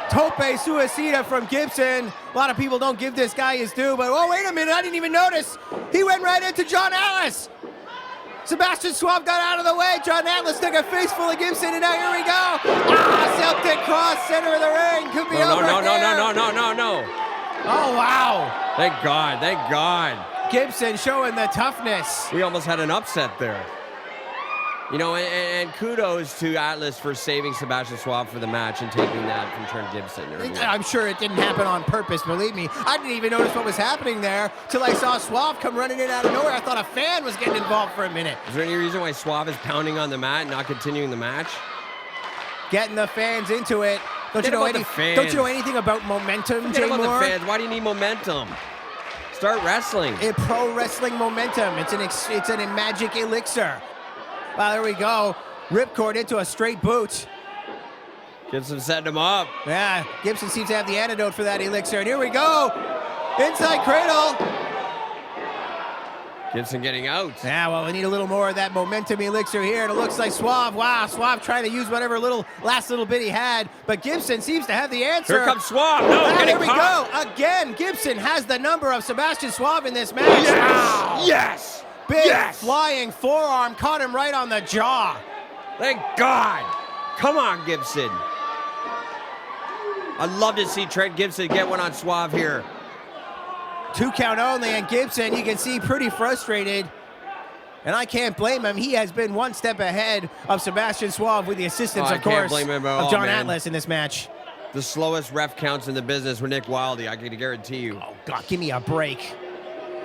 Tope suicida from Gibson. A lot of people don't give this guy his due, but oh, wait a minute, I didn't even notice. He went right into John Atlas. Sebastian Suave got out of the way. John Atlas took a face full of Gibson, and now here we go. Celtic cross, center of the ring. Could be over No. Oh, wow. Thank God, thank God. Gibson showing the toughness. We almost had an upset there. You know, and kudos to Atlas for saving Sebastian Suave for the match and taking that from Trent Gibson. I'm sure it didn't happen on purpose, believe me. I didn't even notice what was happening there till I saw Suave come running in out of nowhere. I thought a fan was getting involved for a minute. Is there any reason why Suave is pounding on the mat and not continuing the match? Getting the fans into it. Don't you Forget about the fans. Don't you know anything about momentum, Forget Jay about Moore? the fans. Why do you need momentum? Start wrestling. Pro wrestling momentum. It's an magic elixir. Well, there we go. Ripcord into a straight boot. Gibson setting him up. Yeah, Gibson seems to have the antidote for that elixir. And here we go. Inside cradle. Gibson getting out. Yeah, well, we need a little more of that momentum elixir here. And it looks like Suave. Wow, Suave trying to use whatever last little bit he had. But Gibson seems to have the answer. Here comes Suave. No, And getting here we caught. go. Again, Gibson has the number of Sebastian Suave in this match. Wow. Yes. Big Yes. flying forearm caught him right on the jaw. Thank God. Come on, Gibson. I'd love to see Trent Gibson get one on Suave here. 2 count only, and Gibson, you can see, pretty frustrated. And I can't blame him. He has been one step ahead of Sebastian Suave with the assistance, Oh, I of can't course, blame him at of all, John man. Atlas in this match. The slowest ref counts in the business were Nick Wilde, I can guarantee you. Oh, God, give me a break.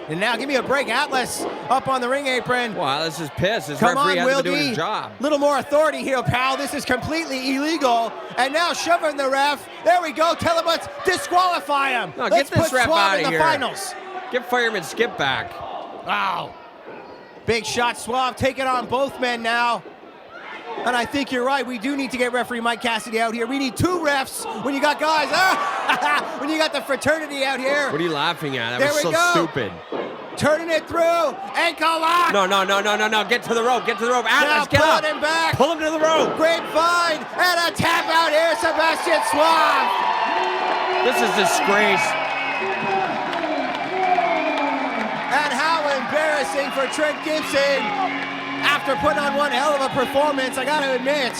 And now give me a break. Atlas up on the ring apron. Wow, this is pissed. This Come referee on, hasn't been doing Wilde. his job. Little more authority here, pal. This is completely illegal. And now shoving the ref. There we go. Tell him let's disqualify him. No, let's get this put ref Suave out in of the here. finals. Get Fireman Skip back. Wow. Big shot, Suave taking on both men now. And I think you're right. We do need to get referee Mike Cassidy out here. We need 2 refs when you got guys. When you got the fraternity out here. What are you laughing at? That There was we so go. stupid. Turning it through. Ankle lock. No. Get to the rope. Get to the rope. Atlas, get pulling up. him back. Pull him to the rope. Grapevine. And a tap out here. Sebastian Suave. This is disgrace. And how embarrassing for Trent Gibson. After putting on one hell of a performance, I gotta admit,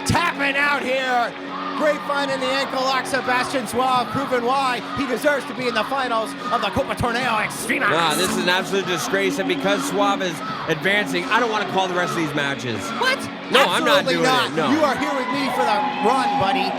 tapping out here. Grapevine in the ankle lock. Sebastian Suave proving why he deserves to be in the finals of the Copa Torneo Extrema. This is an absolute disgrace, and because Suave is advancing, I don't want to call the rest of these matches. What? No, I'm not Absolutely doing not. it. No. You are here with me for the run, buddy.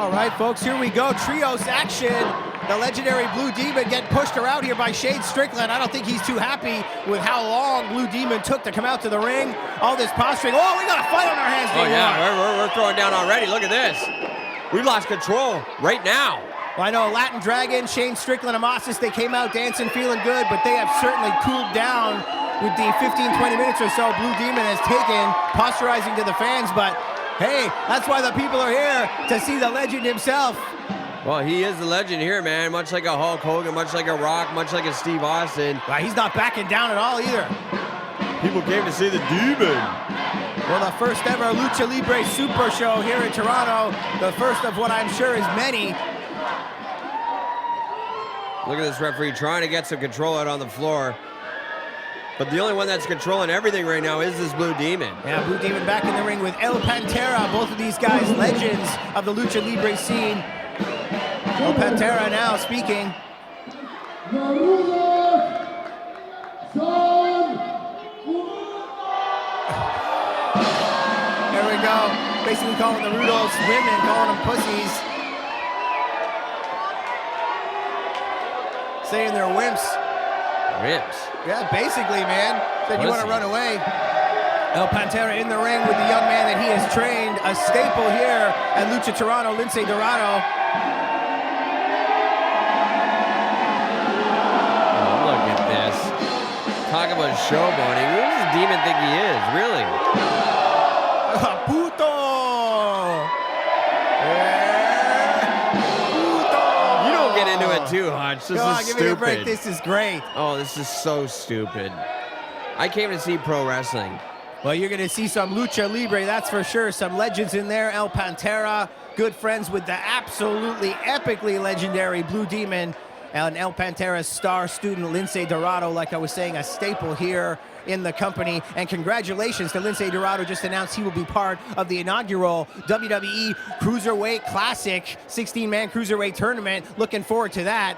All right, folks, here we go. Trios action. The legendary Blue Demon getting pushed around here by Shane Strickland. I don't think he's too happy with how long Blue Demon took to come out to the ring. All this posturing. Oh, we got a fight on our hands. Oh, yeah, we're throwing down already. Look at this. We've lost control right now. Well, I know Latin Dragon, Shane Strickland, Amasis, they came out dancing, feeling good, but they have certainly cooled down with the 15-20 minutes or so Blue Demon has taken, posturizing to the fans. But hey, that's why the people are here, to see the legend himself. Well, he is the legend here, man. Much like a Hulk Hogan, much like a Rock, much like a Steve Austin. Well, he's not backing down at all either. People came to see the Demon. Well, the first ever Lucha Libre Super Show here in Toronto. The first of what I'm sure is many. Look at this referee trying to get some control out on the floor. But the only one that's controlling everything right now is this Blue Demon. Yeah, Blue Demon back in the ring with El Pantera. Both of these guys, legends of the Lucha Libre scene. El Pantera now speaking. There we go. Basically calling the Rudolphs women, calling them pussies. Saying they're wimps. Wimps? Yeah, basically, man. Said you want to run away. El Pantera in the ring with the young man that he has trained, a staple here at Lucha Toronto, Lince Dorado. Oh, look at this. Talk about showboating. Who does this Demon think he is, really? Puto! Get into it too, Hutch. This is give stupid. me a break. This is great. Oh, this is so stupid. I came to see pro wrestling. Well, you're going to see some Lucha Libre, that's for sure. Some legends in there. El Pantera, good friends with the absolutely epically legendary Blue Demon. And El Pantera's star student, Lince Dorado, like I was saying, a staple here in the company. And congratulations to Lince Dorado, just announced he will be part of the inaugural WWE Cruiserweight Classic 16-man Cruiserweight tournament. Looking forward to that.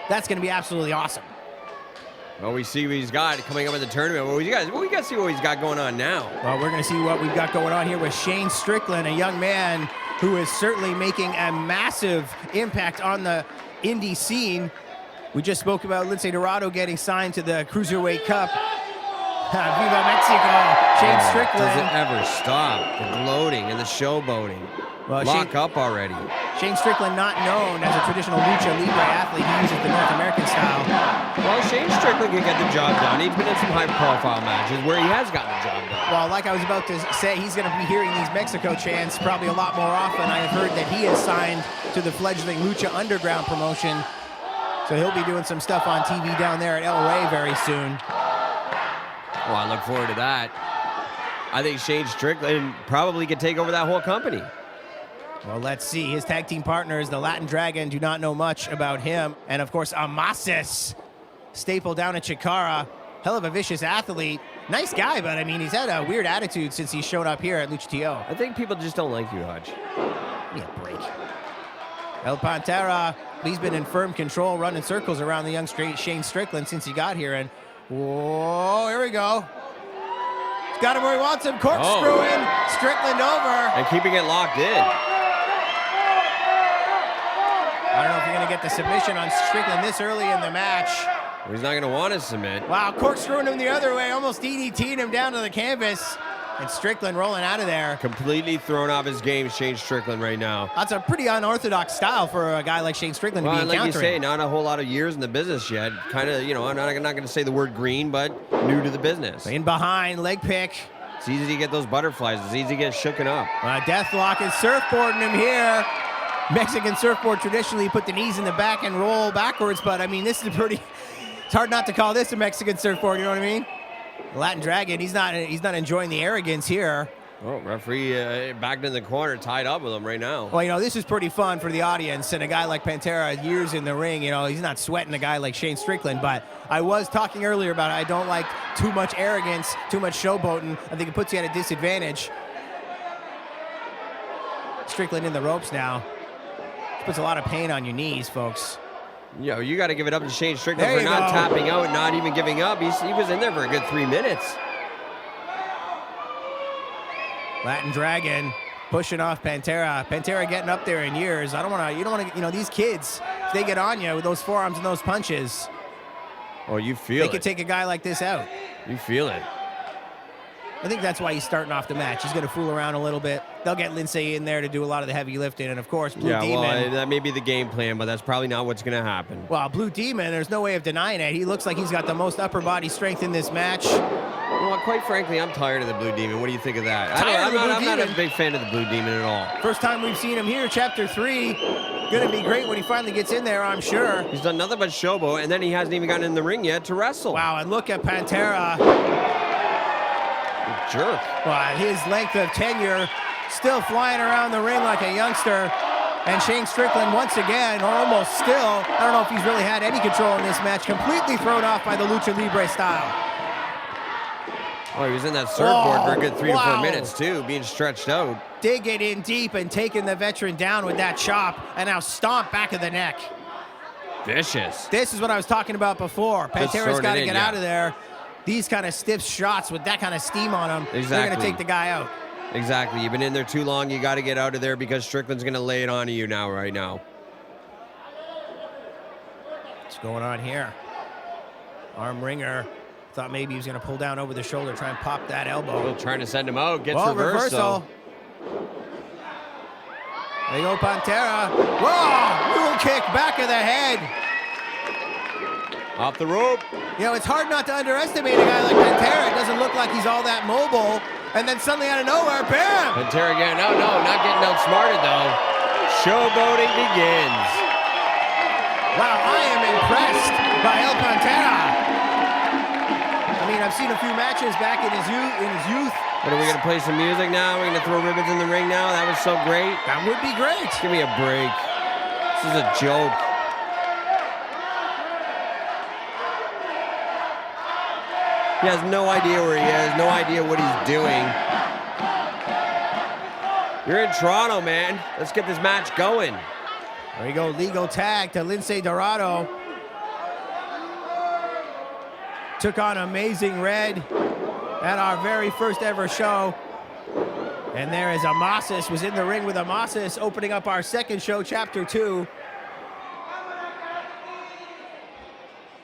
That's going to be absolutely awesome. Well, we see what he's got coming up in the tournament. Well, we got to see what he's got going on now. Well, we're going to see what we've got going on here with Shane Strickland, a young man who is certainly making a massive impact on the indie scene. We just spoke about Lince Dorado getting signed to the Cruiserweight Cup. Viva Mexico! Shane Strickland. Does it ever stop? The gloating and the showboating. Well, Lock up already. Shane Strickland, not known as a traditional Lucha Libre athlete. He uses the North American style. Well, Shane Strickland can get the job done. He's been in some high-profile matches where he has gotten the job done. Well, like I was about to say, he's going to be hearing these Mexico chants probably a lot more often. I have heard that he is signed to the fledgling Lucha Underground promotion. So he'll be doing some stuff on TV down there at El Rey very soon. Oh, I look forward to that. I think Shane Strickland probably could take over that whole company. Well, let's see. His tag team partners, the Latin Dragon, do not know much about him. And, of course, Amasis, staple down at Chikara. Hell of a vicious athlete. Nice guy, but, I mean, he's had a weird attitude since he's shown up here at LuchaTO. I think people just don't like you, Hutch. Give me a break. El Pantera, he's been in firm control, running circles around the young Shane Strickland since he got here. And, whoa, here we go. He's got him where he wants him. Corkscrewing Strickland over. And keeping it locked in. I don't know if you're going to get the submission on Strickland this early in the match. Well, he's not going to want to submit. Wow, corkscrewing him the other way, almost DDT'd him down to the canvas. And Strickland rolling out of there. Completely thrown off his game, Shane Strickland, right now. That's a pretty unorthodox style for a guy like Shane Strickland to be encountering. Like you say, not a whole lot of years in the business yet. Kind of, you know, I'm not going to say the word green, but new to the business. In behind, leg pick. It's easy to get those butterflies. It's easy to get shooken up. Deathlock is surfboarding him here. Mexican surfboard, traditionally you put the knees in the back and roll backwards, but I mean, this is pretty, it's hard not to call this a Mexican surfboard, you know what I mean? Latin Dragon, he's not enjoying the arrogance here. Oh, referee backed in the corner, tied up with him right now. Well, you know, this is pretty fun for the audience, and a guy like Pantera, years in the ring, you know, he's not sweating a guy like Shane Strickland, but I was talking earlier about I don't like too much arrogance, too much showboating. I think it puts you at a disadvantage. Strickland in the ropes now. Puts a lot of pain on your knees, folks. Yo, you got to give it up to Shane Strickland for not tapping out, not even giving up. He was in there for a good 3 minutes. Latin Dragon pushing off Pantera. Pantera getting up there in years. You don't want to, you know, these kids, if they get on you with those forearms and those punches. Oh, you feel They could take a guy like this out. You feel it. I think that's why he's starting off the match. He's going to fool around a little bit. They'll get Lince in there to do a lot of the heavy lifting. And, of course, Blue Demon. Well, that may be the game plan, but that's probably not what's going to happen. Well, Blue Demon, there's no way of denying it. He looks like he's got the most upper body strength in this match. Well, quite frankly, I'm tired of the Blue Demon. What do you think of that? I'm not a big fan of the Blue Demon at all. First time we've seen him here, Chapter 3. Going to be great when he finally gets in there, I'm sure. He's done nothing but showboat, and then he hasn't even gotten in the ring yet to wrestle. Wow, and look at Pantera. Jerk. Wow, his length of tenure still flying around the ring like a youngster. And Shane Strickland once again, or almost still, I don't know if he's really had any control in this match, completely thrown off by the Lucha Libre style. Oh, he was in that surfboard for a good 3 to 4 minutes, too, being stretched out. Digging in deep and taking the veteran down with that chop, and now stomp back of the neck. Vicious. This is what I was talking about before. Pantera's got to get out of there. These kind of stiff shots with that kind of steam on them, they're going to take the guy out. Exactly. You've been in there too long. You got to get out of there because Strickland's going to lay it on you now, right now. What's going on here? Arm ringer. Thought maybe he was going to pull down over the shoulder, try and pop that elbow. Still trying to send him out. Gets reversal. There you go, Pantera. Whoa! Mule kick, back of the head. Off the rope. You know, it's hard not to underestimate a guy like Pantera. It doesn't look like he's all that mobile. And then suddenly out of nowhere, bam! Pantera again. No, not getting outsmarted, though. Showboating begins. Wow, I am impressed by El Pantera. I mean, I've seen a few matches back in his youth. What, are we going to play some music now? We're going to throw ribbons in the ring now? That was so great. That would be great. Give me a break. This is a joke. He has no idea where he is, no idea what he's doing. You're in Toronto, man. Let's get this match going. There you go, legal tag to Lince Dorado. Took on Amazing Red at our very first ever show. And there is Amasis, was in the ring with Amasis, opening up our second show, Chapter 2.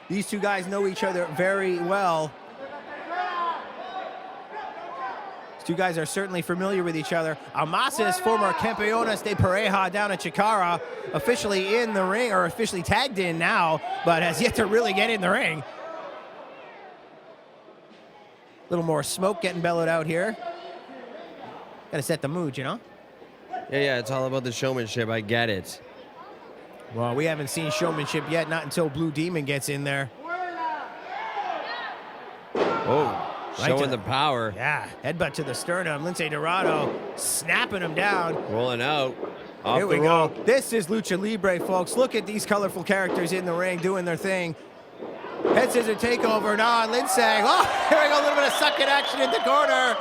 These two guys know each other very well. These two guys are certainly familiar with each other. Amasis, former Campeones de Pareja down at Chikara, officially in the ring, or officially tagged in now, but has yet to really get in the ring. A little more smoke getting bellowed out here. Got to set the mood, you know? Yeah, it's all about the showmanship. I get it. Well, we haven't seen showmanship yet, not until Blue Demon gets in there. Oh, showing the power. Yeah, headbutt to the sternum. Lince Dorado snapping him down. Rolling out. Here we go. This is Lucha Libre, folks. Look at these colorful characters in the ring doing their thing. Head scissor takeover. No, Lince. Oh, here we go. A little bit of sucking action in the corner.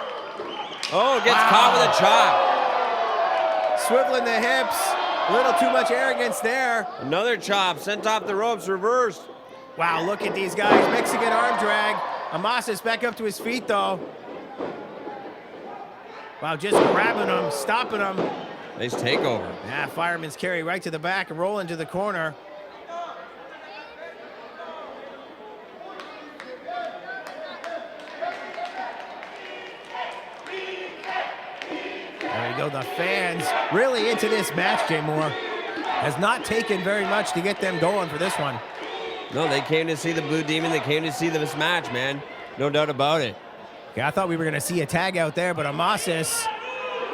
Oh, gets caught with a chop. Swiveling the hips. A little too much arrogance there. Another chop. Sent off the ropes. Reversed. Wow, look at these guys. Mexican arm drag. Amasis back up to his feet, though. Wow, just grabbing him, stopping him. Nice takeover. Yeah, fireman's carry right to the back and roll into the corner. There you go, the fans really into this match, Jay Moore. Has not taken very much to get them going for this one. No, they came to see the Blue Demon. They came to see this match, man. No doubt about it. Yeah, I thought we were going to see a tag out there, but Amasis,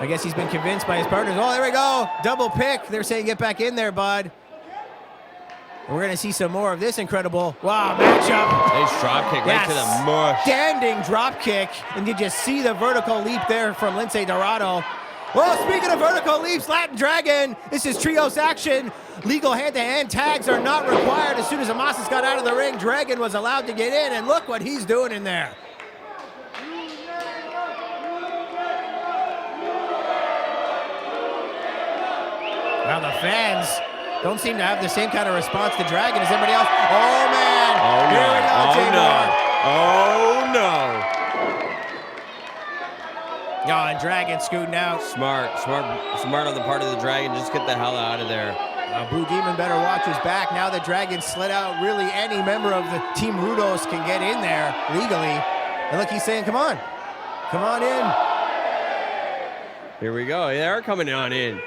I guess he's been convinced by his partners. Oh, there we go. Double pick. They're saying get back in there, bud. We're going to see some more of this incredible, wow, matchup. Nice drop kick right to the mush. Standing drop kick. And did you see the vertical leap there from Lince Dorado? Well, speaking of vertical leaps, Latin Dragon, this is trios action. Legal hand-to-hand tags are not required. As soon as Amasis got out of the ring, Dragon was allowed to get in, and look what he's doing in there. Now the fans don't seem to have the same kind of response to Dragon as everybody else. Oh, man. Oh, no. Here we go, Oh, no. Oh, no. and Dragon scooting out. Smart on the part of the Dragon. Just get the hell out of there. Blue Demon better watch his back. Now the Dragon slid out. Really, any member of the Team Rudos can get in there legally. And look, he's saying, come on. Come on in. Here we go. They are coming on in.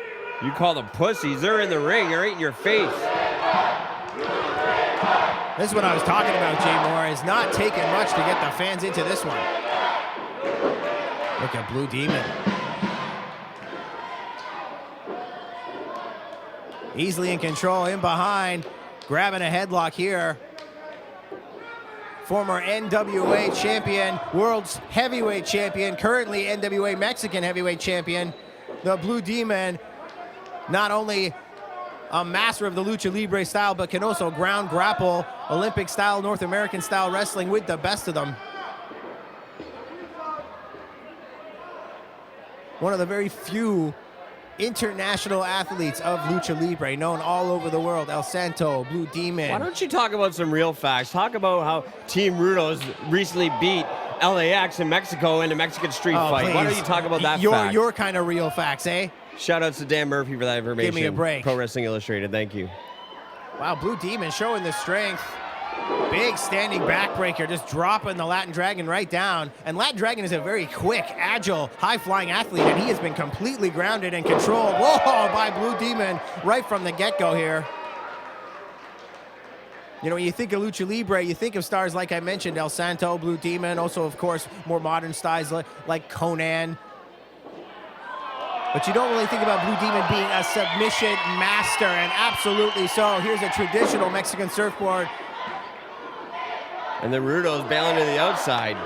You call them pussies. They're in the ring. They're right in your face. This is what I was talking about, Jay Moore. Is not taking much to get the fans into this one. Look at Blue Demon. Easily in control, in behind. Grabbing a headlock here. Former NWA champion, world's heavyweight champion, currently NWA Mexican heavyweight champion. The Blue Demon, not only a master of the Lucha Libre style, but can also ground grapple, Olympic style, North American style wrestling with the best of them. One of the very few international athletes of Lucha Libre, known all over the world. El Santo, Blue Demon. Why don't you talk about some real facts? Talk about how Team Rudos recently beat LAX in Mexico in a Mexican street fight. Please. Why don't you talk about that fact? Your kind of real facts, eh? Shout outs to Dan Murphy for that information. Give me a break. Pro Wrestling Illustrated, thank you. Wow, Blue Demon showing the strength. Big standing backbreaker, just dropping the Latin Dragon right down. And Latin Dragon is a very quick, agile, high-flying athlete, and he has been completely grounded and controlled. Whoa, by Blue Demon right from the get-go here. You know, when you think of Lucha Libre, you think of stars like I mentioned, El Santo, Blue Demon, also, of course, more modern styles like Conan. But you don't really think about Blue Demon being a submission master, and absolutely so. Here's a traditional Mexican surfboard. And the Rudos bailing to the outside.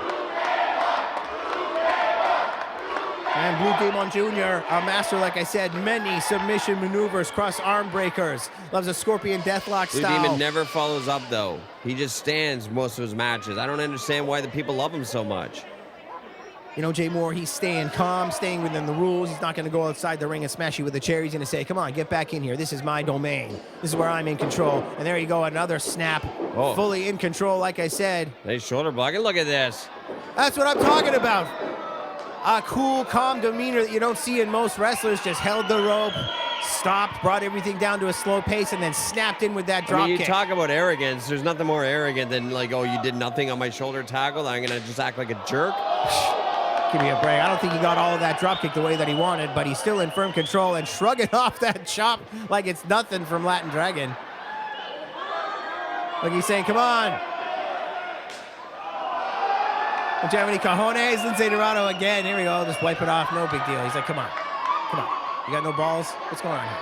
And Blue Demon Jr., a master, like I said, many submission maneuvers, cross arm breakers. Loves a scorpion deathlock Blue style. Demon never follows up, though. He just stands most of his matches. I don't understand why the people love him so much. You know, Jay Moore, he's staying calm, staying within the rules. He's not going to go outside the ring and smash you with a chair. He's going to say, come on, get back in here. This is my domain. This is where I'm in control. And there you go, another snap. Oh. Fully in control, like I said. Nice shoulder block. And look at this. That's what I'm talking about. A cool, calm demeanor that you don't see in most wrestlers. Just held the rope, stopped, brought everything down to a slow pace, and then snapped in with that drop you kick. talk about arrogance. There's nothing more arrogant than like, oh, you did nothing on my shoulder tackle. I'm going to just act like a jerk. Give me a break. I don't think he got all of that dropkick the way that he wanted, but he's still in firm control and shrugging off that chop like it's nothing from Latin Dragon. Like he's saying, come on. Don't you have any cojones? Lince Dorado again. Here we go. Just wipe it off. No big deal. He's like, come on. Come on. You got no balls? What's going on here?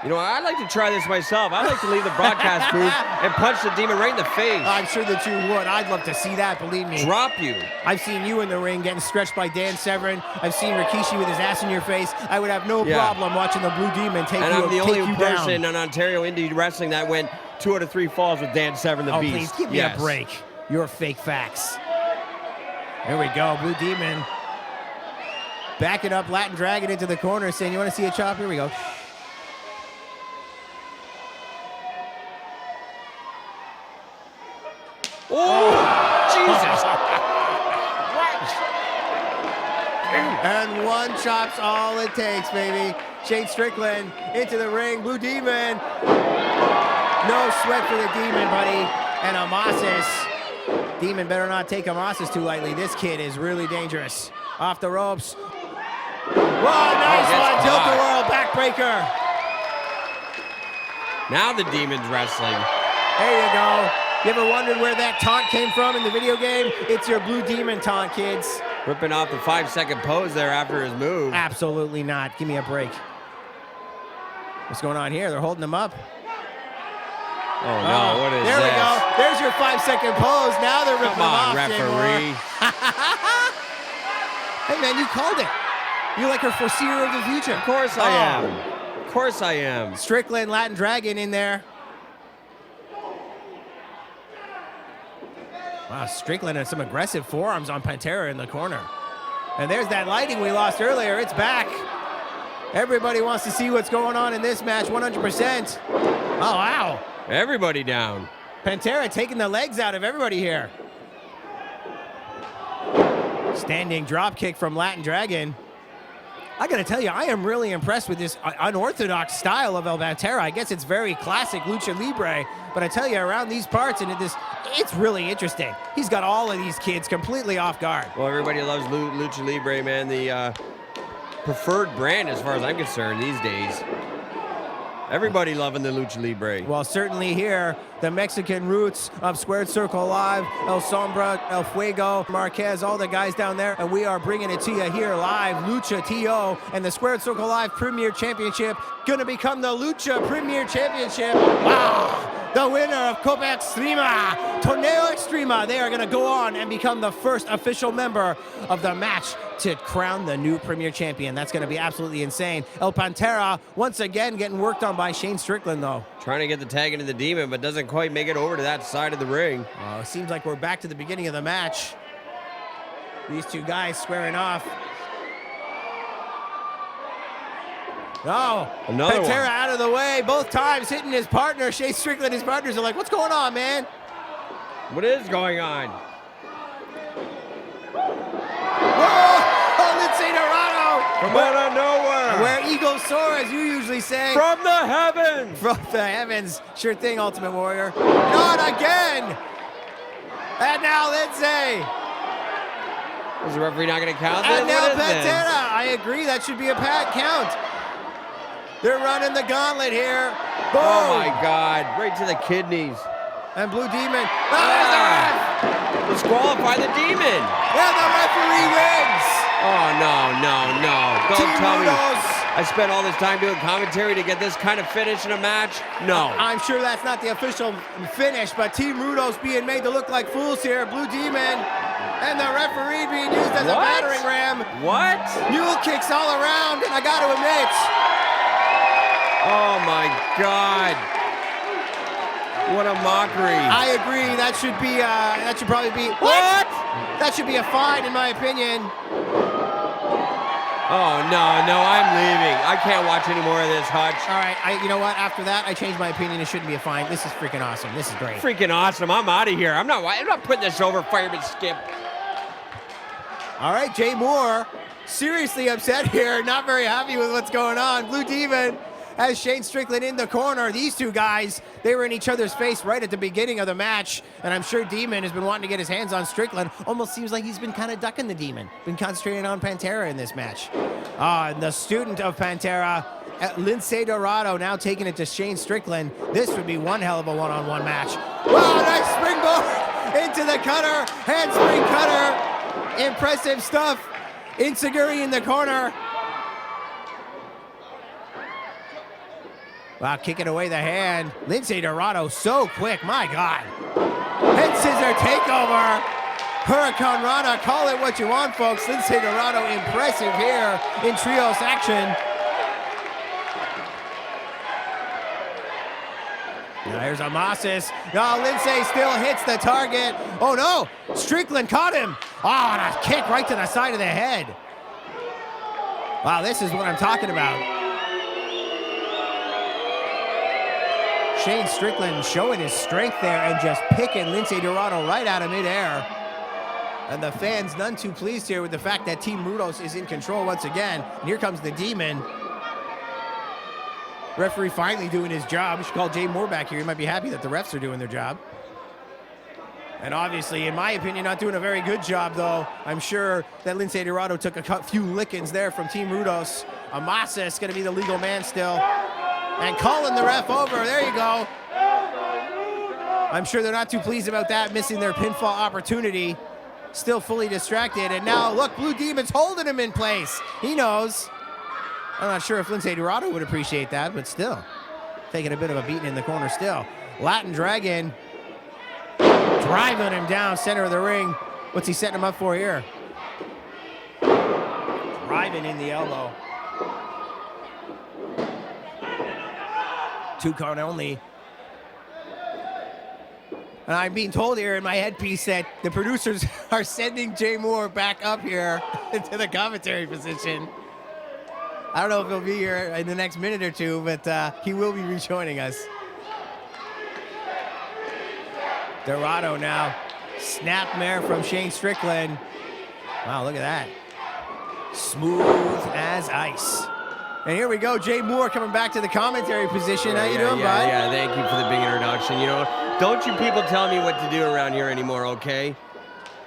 You know, I'd like to try this myself. I'd like to leave the broadcast booth and punch the demon right in the face. I'm sure that you would. I'd love to see that, believe me. Drop you. I've seen you in the ring getting stretched by Dan Severn. I've seen Rikishi with his ass in your face. I would have no problem watching the Blue Demon take you down. And I'm the only person in Ontario indie wrestling that went 2 out of 3 falls with Dan Severn the Beast. Please, give me a break. Your fake facts. There we go, Blue Demon. Backing up Latin Dragon into the corner, saying, you want to see a chop? Here we go. Oh, Jesus. And one chop's all it takes, baby. Shane Strickland into the ring. Blue Demon. No sweat for the Demon, buddy. And Amasis. Demon better not take Amasis too lightly. This kid is really dangerous. Off the ropes. Whoa, nice one. Tilt-a-whirl backbreaker. Now the Demon's wrestling. There you go. You ever wondered where that taunt came from in the video game? It's your Blue Demon taunt, kids. Ripping off the 5-second pose there after his move. Absolutely not. Give me a break. What's going on here? They're holding him up. Oh, no. What is there this? We go. There's your 5-second pose. Now they're ripping him off. Come on, referee. Hey, man, you called it. You're like her foreseer of the future. Of course I am. Of course I am. Strickland, Latin Dragon in there. Wow, Strickland has some aggressive forearms on Pantera in the corner. And there's that lighting we lost earlier. It's back. Everybody wants to see what's going on in this match 100%. Oh, wow. Everybody down. Pantera taking the legs out of everybody here. Standing drop kick from Latin Dragon. I gotta tell you, I am really impressed with this unorthodox style of El Pantera. I guess it's very classic Lucha Libre, but I tell you, around these parts and it's really interesting. He's got all of these kids completely off guard. Well, everybody loves Lucha Libre, man. The preferred brand as far as I'm concerned these days. Everybody loving the Lucha Libre. Well, certainly here, the Mexican roots of Squared Circle Live, El Sombra, El Fuego, Marquez, all the guys down there, and we are bringing it to you here live. Lucha TO and the Squared Circle Live Premier Championship gonna become the Lucha Premier Championship. Wow! The winner of COPA Extrema, Torneo Extrema. They are going to go on and become the first official member of the match to crown the new Premier Champion. That's going to be absolutely insane. El Pantera, once again, getting worked on by Shane Strickland, though. Trying to get the tag into the Demon, but doesn't quite make it over to that side of the ring. It seems like we're back to the beginning of the match. These two guys squaring off. Oh, another Pantera one. Out of the way, both times hitting his partner. Shane Strickland, his partners are like, what's going on, man? What is going on? Whoa! Lince Dorado! From out of nowhere! Where eagles soar, as you usually say. From the heavens! From the heavens. Sure thing, Ultimate Warrior. Not again! And now Lince. Is the referee not going to count this? And now What is Pantera. this? I agree, that should be a pat count. They're running the gauntlet here. Boom. Oh my God, right to the kidneys. And Blue Demon. Oh, there's the ref. Disqualify the Demon. And the referee wins. Oh, no. Don't Team tell me Rudos. I spent all this time doing commentary to get this kind of finish in a match. No. I'm sure that's not the official finish, but Team Rudos being made to look like fools here. Blue Demon and the referee being used as a battering ram. What? Mule kicks all around, and I got to admit. Oh my God. What a mockery. I agree. That should be, that should probably be. What? That should be a fine, in my opinion. Oh, no, I'm leaving. I can't watch any more of this, Hutch. All right, you know what? After that, I changed my opinion. It shouldn't be a fine. This is freaking awesome. This is great. Freaking awesome. I'm out of here. I'm not putting this over, Fireman Skip. All right, Jay Moore, seriously upset here. Not very happy with what's going on. Blue Demon has Shane Strickland in the corner. These two guys, they were in each other's face right at the beginning of the match, and I'm sure Demon has been wanting to get his hands on Strickland. Almost seems like he's been kind of ducking the Demon, been concentrating on Pantera in this match. And the student of Pantera, Lince Dorado, now taking it to Shane Strickland. This would be one hell of a one-on-one match. Wow, nice springboard into the cutter, handspring cutter. Impressive stuff. Inseguri in the corner. Wow, kicking away the hand. Lince Dorado so quick, my God. Head scissor takeover. Hurricane Rana, call it what you want, folks. Lince Dorado impressive here in trios action. Now here's Amasis. No, Lince still hits the target. Oh no, Strickland caught him. Oh, and a kick right to the side of the head. Wow, this is what I'm talking about. Shane Strickland showing his strength there and just picking Lince Dorado right out of midair. And the fans none too pleased here with the fact that Team Rudos is in control once again. And here comes the Demon. Referee finally doing his job. We should call Jay Moore back here. He might be happy that the refs are doing their job. And obviously, in my opinion, not doing a very good job, though. I'm sure that Lince Dorado took a few lickings there from Team Rudos. Amasis going to be the legal man still. And calling the ref over. There you go. I'm sure they're not too pleased about that, missing their pinfall opportunity. Still fully distracted. And now, look, Blue Demon's holding him in place. He knows. I'm not sure if Lince Dorado would appreciate that, but still. Taking a bit of a beating in the corner still. Latin Dragon driving him down center of the ring. What's he setting him up for here? Driving in the elbow. 2 count only. And I'm being told here in my headpiece that the producers are sending Jay Moore back up here to the commentary position. I don't know if he'll be here in the next minute or two, but he will be rejoining us. Dorado now. Snapmare from Shane Strickland. Wow, look at that. Smooth as ice. And here we go, Jay Moore coming back to the commentary position. How you doing, bud? Yeah, thank you for the big introduction. You know, don't you people tell me what to do around here anymore, okay?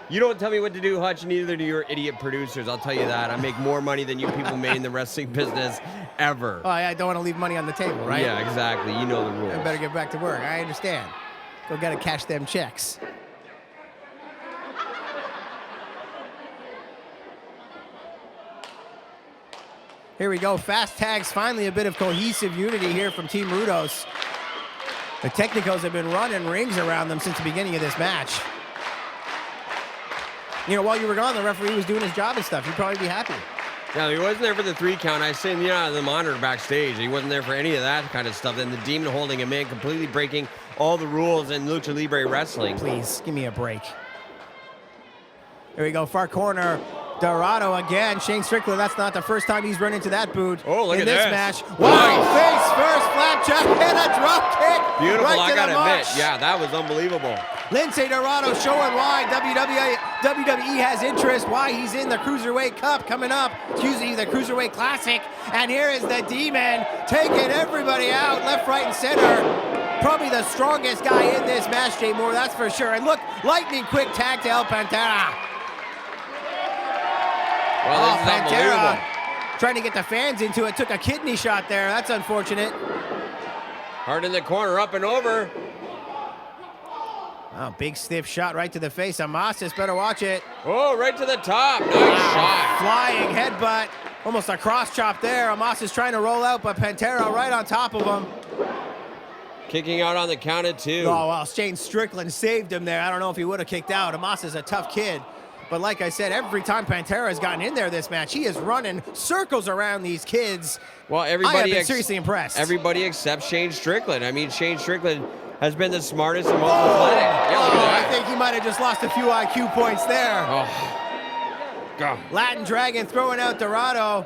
You don't tell me what to do, Hutch, neither do your idiot producers, I'll tell you that. I make more money than you people made in the wrestling business ever. Oh, I don't want to leave money on the table, right? Yeah, exactly. You know the rules. I better get back to work. I understand. Go gotta cash them checks. Here we go, fast tags, finally a bit of cohesive unity here from Team Rudos. The Technicos have been running rings around them since the beginning of this match. You know, while you were gone, the referee was doing his job and stuff. You'd probably be happy. Yeah, he wasn't there for the 3 count. I seen, the monitor backstage. He wasn't there for any of that kind of stuff. Then the Demon holding him in, completely breaking all the rules in Lucha Libre wrestling. Please, give me a break. Here we go, far corner. Dorado again. Shane Strickland, that's not the first time he's run into that boot in this match. Wow, nice. Face first, flapjack, and a drop kick. Beautiful, right I to gotta the admit. march. Yeah, that was unbelievable. Lince Dorado showing why WWE has interest, why he's in the Cruiserweight Cup coming up, the Cruiserweight Classic. And here is the Demon taking everybody out, left, right, and center. Probably the strongest guy in this match, Jay Moore, that's for sure. And look, lightning quick tag to El Pantera. Well, Pantera trying to get the fans into it, took a kidney shot there. That's unfortunate. Hard in the corner, up and over. Oh, big stiff shot right to the face. Amasis, better watch it. Oh, right to the top. Nice shot. Flying headbutt. Almost a cross chop there. Amasis trying to roll out, but Pantera right on top of him. Kicking out on the count of 2. Oh, well, Shane Strickland saved him there. I don't know if he would have kicked out. Amasis is a tough kid. But like I said, every time Pantera has gotten in there this match, he is running circles around these kids. Well, everybody I have been seriously impressed. Everybody except Shane Strickland. I mean, Shane Strickland has been the smartest and most athletic. Yeah, look at that. I think he might have just lost a few IQ points there. Oh. God. Latin Dragon throwing out Dorado.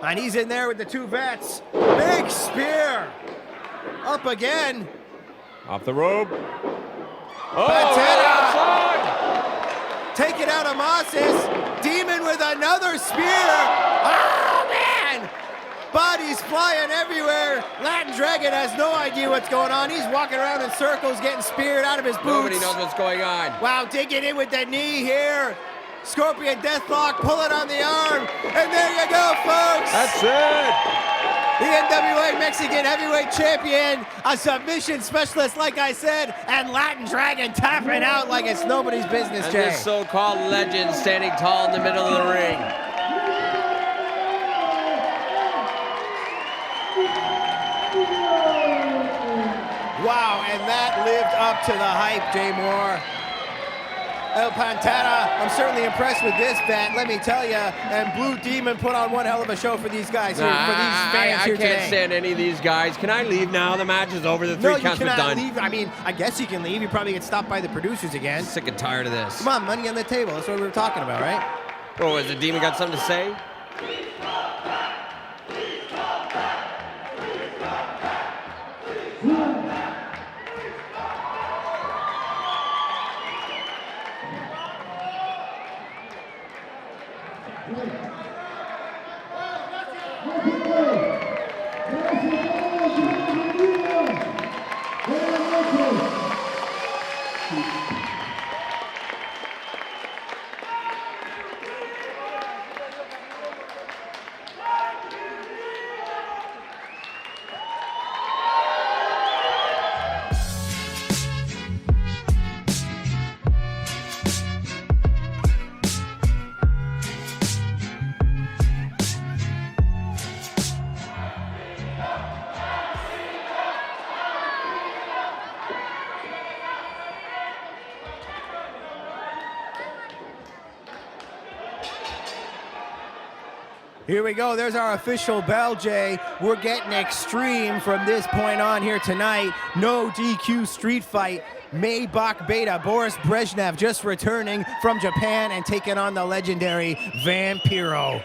And he's in there with the 2 vets. Big spear. Up again. Off the rope. Oh, Pantera. outside. Taking out Amasis. Demon with another spear. Oh, man. Bodies flying everywhere. Latin Dragon has no idea what's going on. He's walking around in circles, getting speared out of his boots. Nobody knows what's going on. Wow, digging in with the knee here. Scorpion Deathlock, pull it on the arm. And there you go, folks. That's it. The NWA Mexican Heavyweight Champion, a submission specialist, like I said, and Latin Dragon tapping out like it's nobody's business, And Jay. this so-called legend standing tall in the middle of the ring. Wow, and that lived up to the hype, Jay Moore. El Pantera, I'm certainly impressed with this bet, let me tell you. And Blue Demon put on one hell of a show for these guys here, for these fans here today. I can't stand any of these guys. Can I leave now? The match is over. The 3 counts are done. No, you cannot leave. I mean, I guess you can leave. You probably get stopped by the producers again. Sick and tired of this. Come on, money on the table. That's what we were talking about, right? Oh, has the Demon got something to say? Here we go. There's our official bell, Jay. We're getting extreme from this point on here tonight. No DQ street fight. Maybach Beta, Boris Brezhnev just returning from Japan and taking on the legendary Vampiro.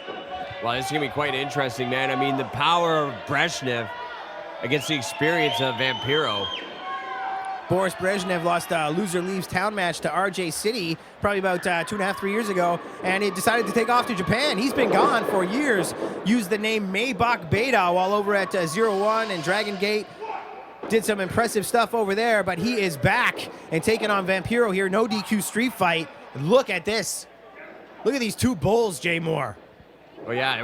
Well, this is going to be quite interesting, man. I mean, the power of Brezhnev against the experience of Vampiro. Boris Brezhnev lost a loser leaves town match to RJ City probably about 2.5, 3 years ago, and he decided to take off to Japan. He's been gone for years. Used the name Maybach Beta while over at 01 and Dragon Gate. Did some impressive stuff over there, but he is back and taking on Vampiro here. No DQ street fight. Look at this. Look at these two bulls, Jay Moore. Oh yeah,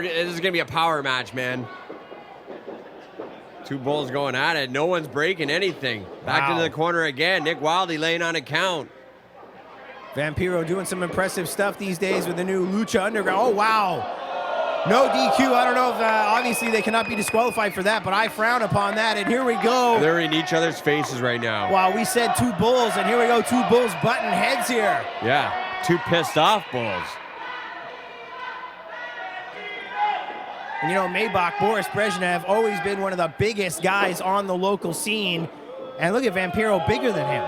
this is gonna be a power match, man. Two bulls going at it. No one's breaking anything. Back into the corner again. Nick Wildey laying on a count. Vampiro doing some impressive stuff these days with the new Lucha Underground. Oh, wow. No DQ. I don't know if, obviously, they cannot be disqualified for that, but I frown upon that. And here we go. They're in each other's faces right now. Wow, we said two bulls, and here we go. Two bulls butting heads here. Yeah, two pissed off bulls. And you know, Maybach, Boris Brezhnev, always been one of the biggest guys on the local scene. And look at Vampiro, bigger than him.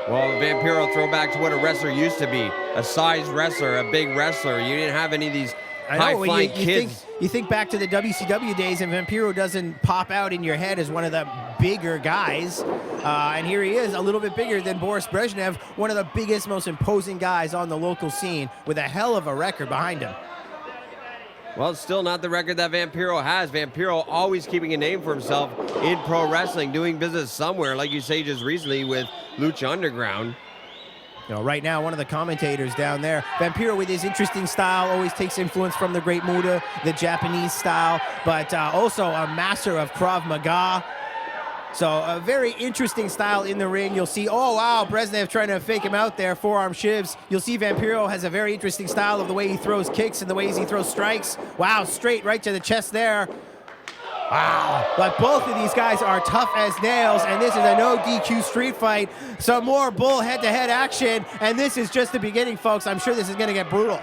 Well, Vampiro, throwback to what a wrestler used to be. A size wrestler, a big wrestler. You didn't have any of these high-flying kids. You think back to the WCW days, and Vampiro doesn't pop out in your head as one of the bigger guys. And here he is, a little bit bigger than Boris Brezhnev, one of the biggest, most imposing guys on the local scene with a hell of a record behind him. Well, it's still not the record that Vampiro has. Vampiro always keeping a name for himself in pro wrestling, doing business somewhere, like you say just recently with Lucha Underground. You know, right now, one of the commentators down there, Vampiro with his interesting style, always takes influence from the Great Muta, the Japanese style, but also a master of Krav Maga. So a very interesting style in the ring. You'll see, oh wow, Brezhnev trying to fake him out there, forearm shivs. You'll see Vampiro has a very interesting style of the way he throws kicks and the ways he throws strikes. Wow, straight right to the chest there. Wow, but both of these guys are tough as nails, and this is a no DQ street fight. Some more bull head-to-head action, and this is just the beginning, folks. I'm sure this is gonna get brutal.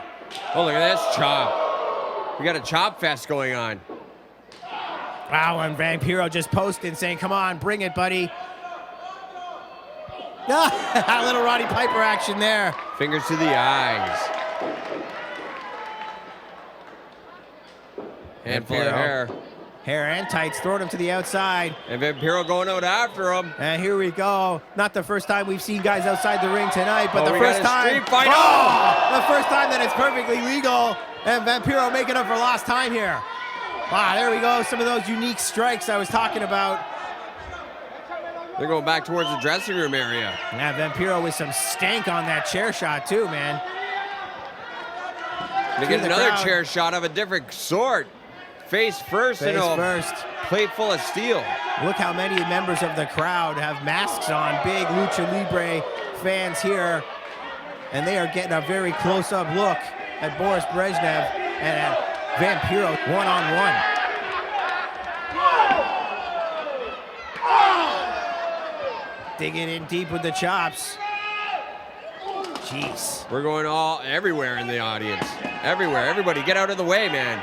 Oh, look at this chop. We got a chop fest going on. Wow, and Vampiro just posting, saying, come on, bring it, buddy. A little Roddy Piper action there. Fingers to the eyes. Handful of hair. Hair and tights, throwing him to the outside. And Vampiro going out after him. And here we go. Not the first time we've seen guys outside the ring tonight, but the we first got a time. street fight. The first time that it's perfectly legal. And Vampiro making up for lost time here. Wow, there we go. Some of those unique strikes I was talking about. They're going back towards the dressing room area. Yeah, Vampiro with some stank on that chair shot too, man. They get another chair shot of a different sort. Face first, Face first. Plate full of steel. Look how many members of the crowd have masks on. Big Lucha Libre fans here. And they are getting a very close-up look at Boris Brezhnev and at Vampiro one-on-one. Digging in deep with the chops. Jeez. We're going everywhere in the audience. Everywhere. Everybody get out of the way, man.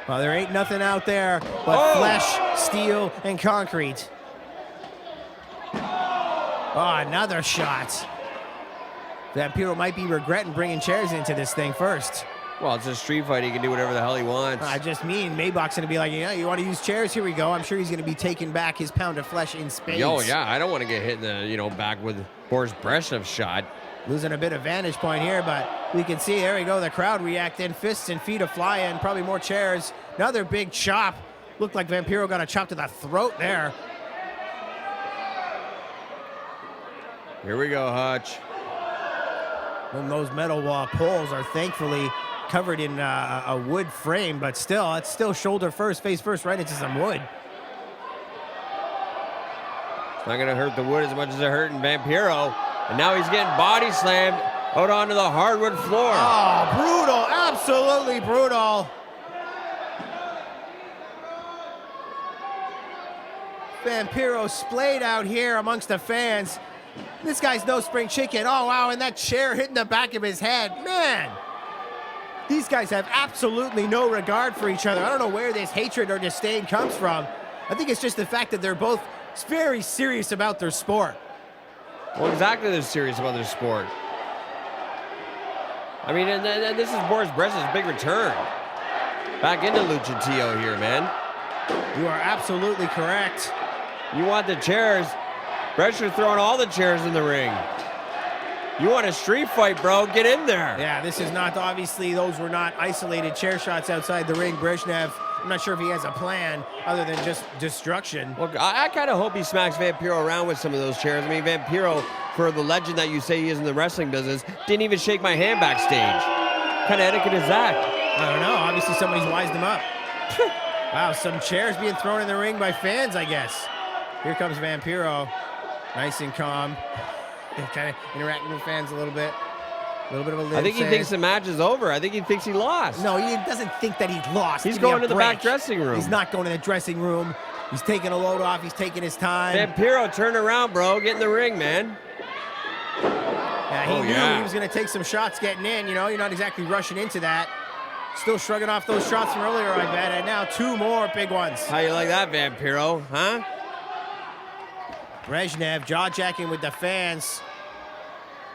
Well, there ain't nothing out there but flesh, steel, and concrete. Oh, another shot. Vampiro might be regretting bringing chairs into this thing first. Well, it's a street fight. He can do whatever the hell he wants. I just mean Maybach's going to be like, yeah, you want to use chairs? Here we go. I'm sure he's going to be taking back his pound of flesh in spades. Oh, yeah. I don't want to get hit in the, back with Boris Brezhnev's shot. Losing a bit of vantage point here, but we can see, there we go, the crowd reacting. Fists and feet are flying, probably more chairs. Another big chop. Looked like Vampiro got a chop to the throat there. Here we go, Hutch. And those metal poles are thankfully covered in a wood frame, but still, it's still shoulder first, face first, right into some wood. It's not going to hurt the wood as much as it hurt in Vampiro. And now he's getting body slammed out onto the hardwood floor. Oh, brutal, absolutely brutal. Vampiro splayed out here amongst the fans. This guy's no spring chicken. Oh, wow, and that chair hitting the back of his head. Man, these guys have absolutely no regard for each other. I don't know where this hatred or disdain comes from. I think it's just the fact that they're both very serious about their sport. Well, exactly, they're serious about their sport. I mean, and this is Boris Brezhnev's big return. Back into Luchatio here, man. You are absolutely correct. You want the chairs, Brezhnev throwing all the chairs in the ring. You want a street fight, bro? Get in there. Yeah, this is not, obviously, those were not isolated chair shots outside the ring. Brezhnev, I'm not sure if he has a plan other than just destruction. Well, I kind of hope he smacks Vampiro around with some of those chairs. I mean, Vampiro, for the legend that you say he is in the wrestling business, didn't even shake my hand backstage. What kind of etiquette is that? I don't know. Obviously, somebody's wised him up. Wow, some chairs being thrown in the ring by fans, I guess. Here comes Vampiro. Nice and calm. Kind of interacting with fans a little bit. A little bit of a Lince. I think he thinks the match is over. I think he thinks he lost. No, he doesn't think that he lost. He's going to the back dressing room. He's not going to the dressing room. He's taking a load off. He's taking his time. Vampiro, turn around, bro. Get in the ring, man. Yeah, he knew he was going to take some shots getting in. You know, you're not exactly rushing into that. Still shrugging off those shots from earlier, I bet. And now 2 more big ones. How you like that, Vampiro? Huh? Brezhnev jaw-jacking with the fans.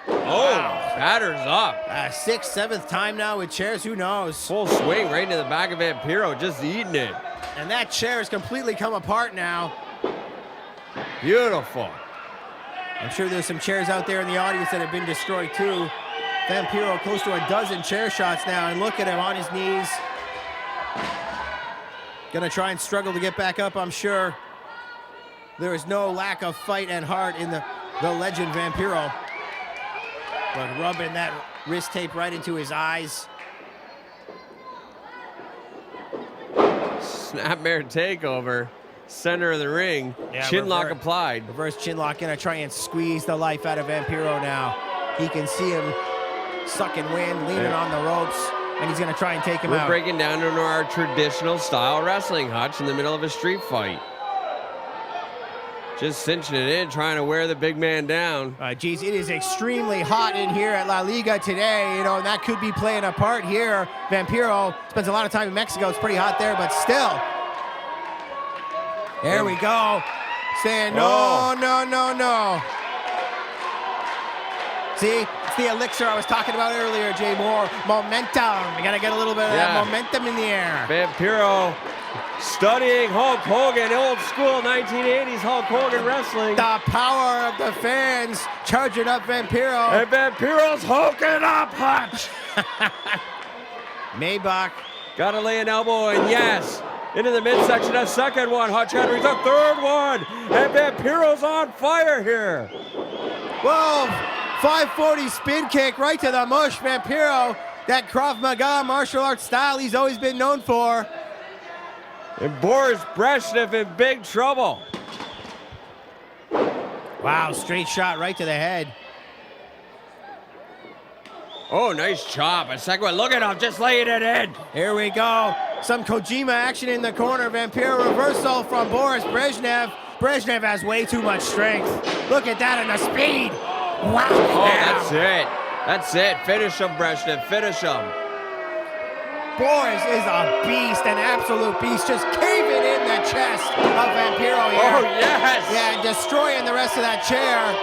Oh, batters up. 6th, 7th time now with chairs. Who knows? Full swing right into the back of Vampiro, just eating it. And that chair has completely come apart now. Beautiful. I'm sure there's some chairs out there in the audience that have been destroyed too. Vampiro close to a dozen chair shots now, and look at him on his knees. Gonna try and struggle to get back up, I'm sure. There is no lack of fight and heart in the legend Vampiro. But rubbing that wrist tape right into his eyes. Snapmare takeover. Center of the ring. Yeah, chin lock applied. Reverse chin lock. Gonna try and squeeze the life out of Vampiro now. He can see him sucking wind, leaning on the ropes, and he's gonna try and take him out. We're breaking down into our traditional style wrestling, Hutch, in the middle of a street fight. Just cinching it in, trying to wear the big man down. Geez, it is extremely hot in here at La Liga today, you know, and that could be playing a part here. Vampiro spends a lot of time in Mexico. It's pretty hot there, but still. There we go. Saying no, no, no, no. See, it's the elixir I was talking about earlier, Jay Moore. Momentum. You got to get a little bit of that momentum in the air. Vampiro studying Hulk Hogan, old school 1980s Hulk Hogan wrestling. The power of the fans charging up Vampiro. And Vampiro's hulking up, Hutch. Maybach. Got to lay an elbow in, yes. Into the midsection, a second one. Hutch Henry's a third one. And Vampiro's on fire here. Whoa, 540 spin kick right to the mush. Vampiro, that Krav Maga martial arts style he's always been known for. And Boris Brezhnev in big trouble. Wow, straight shot right to the head. Oh, nice chop. A second one. Look at him, just laying it in. Here we go. Some Kojima action in the corner. Vampiro reversal from Boris Brezhnev. Brezhnev has way too much strength. Look at that and the speed. Wow. Oh, that's it. That's it. Finish him, Brezhnev. Finish him. Boris is a beast, an absolute beast, just caving in the chest of Vampiro here. Oh, yes. Yeah, and destroying the rest of that chair.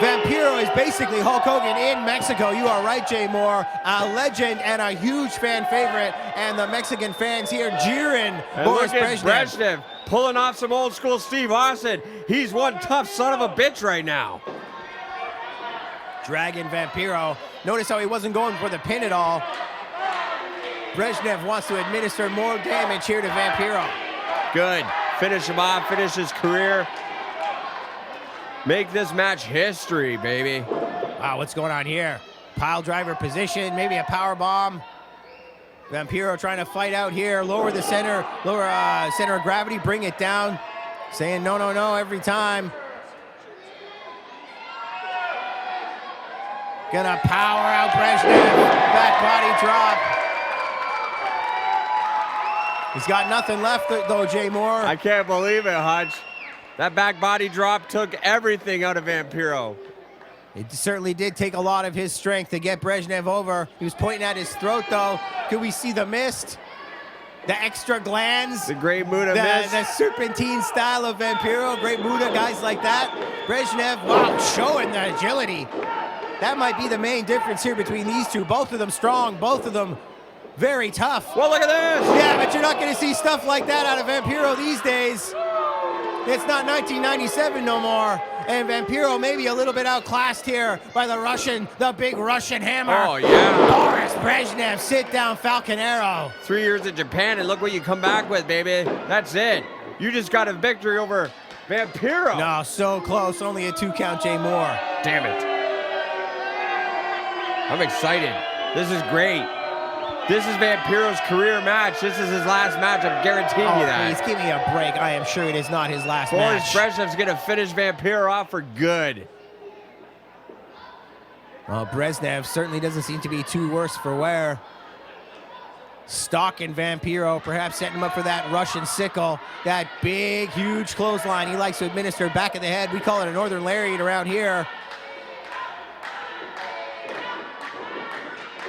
Vampiro is basically Hulk Hogan in Mexico. You are right, Jay Moore. A legend and a huge fan favorite. And the Mexican fans here jeering and Boris look at Brezhnev. Brezhnev pulling off some old school Steve Austin. He's one tough son of a bitch right now. Dragging Vampiro. Notice how he wasn't going for the pin at all. Brezhnev wants to administer more damage here to Vampiro. Good. Finish him off. Finish his career. Make this match history, baby. Wow, what's going on here? Pile driver position, maybe a power bomb. Vampiro trying to fight out here. Lower the center, center of gravity, bring it down. Saying no, no, no every time. Gonna power out Brezhnev. Back body drop. He's got nothing left though, Jay Moore. I can't believe it, Hutch. That back body drop took everything out of Vampiro. It certainly did take a lot of his strength to get Brezhnev over. He was pointing at his throat, though. Could we see the mist? The extra glands? The Great Muda mist? The serpentine style of Vampiro. Great Muda, guys like that. Brezhnev, wow, showing the agility. That might be the main difference here between these two. Both of them strong, both of them very tough. Well, look at this. Yeah, but you're not going to see stuff like that out of Vampiro these days. It's not 1997 no more. And Vampiro maybe a little bit outclassed here by the Russian, the big Russian hammer. Oh, yeah. Boris Brezhnev, sit down Falcon Arrow. 3 years in Japan, and look what you come back with, baby. That's it. You just got a victory over Vampiro. No, so close. Only a 2 count, Jay Moore. Damn it. I'm excited. This is great. This is Vampiro's career match. This is his last match. I'm guaranteeing you that. Please give me a break. I am sure it is not his last Boris match. Brezhnev's going to finish Vampiro off for good. Well, Brezhnev certainly doesn't seem to be too worse for wear. Stalking Vampiro, perhaps setting him up for that Russian sickle. That big, huge clothesline he likes to administer back of the head. We call it a Northern Lariat around here.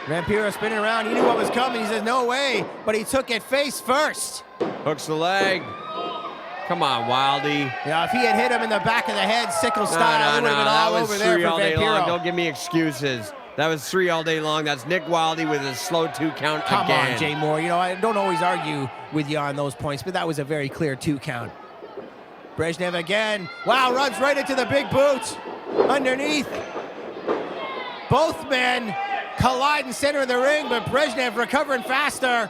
Vampiro spinning around. He knew what was coming. He says, no way. But he took it face first. Hooks the leg. Come on, Wildy. Yeah, if he had hit him in the back of the head, sickle style, it would have been all over there for Vampiro. Don't give me excuses. That was 3 all day long. That's Nick Wildy with a slow 2 count Come again. on, Jay Moore. You know, I don't always argue with you on those points, but that was a very clear 2 count. Brezhnev again. Wow, runs right into the big boot. Underneath. Both men collide in center of the ring, but Brezhnev recovering faster.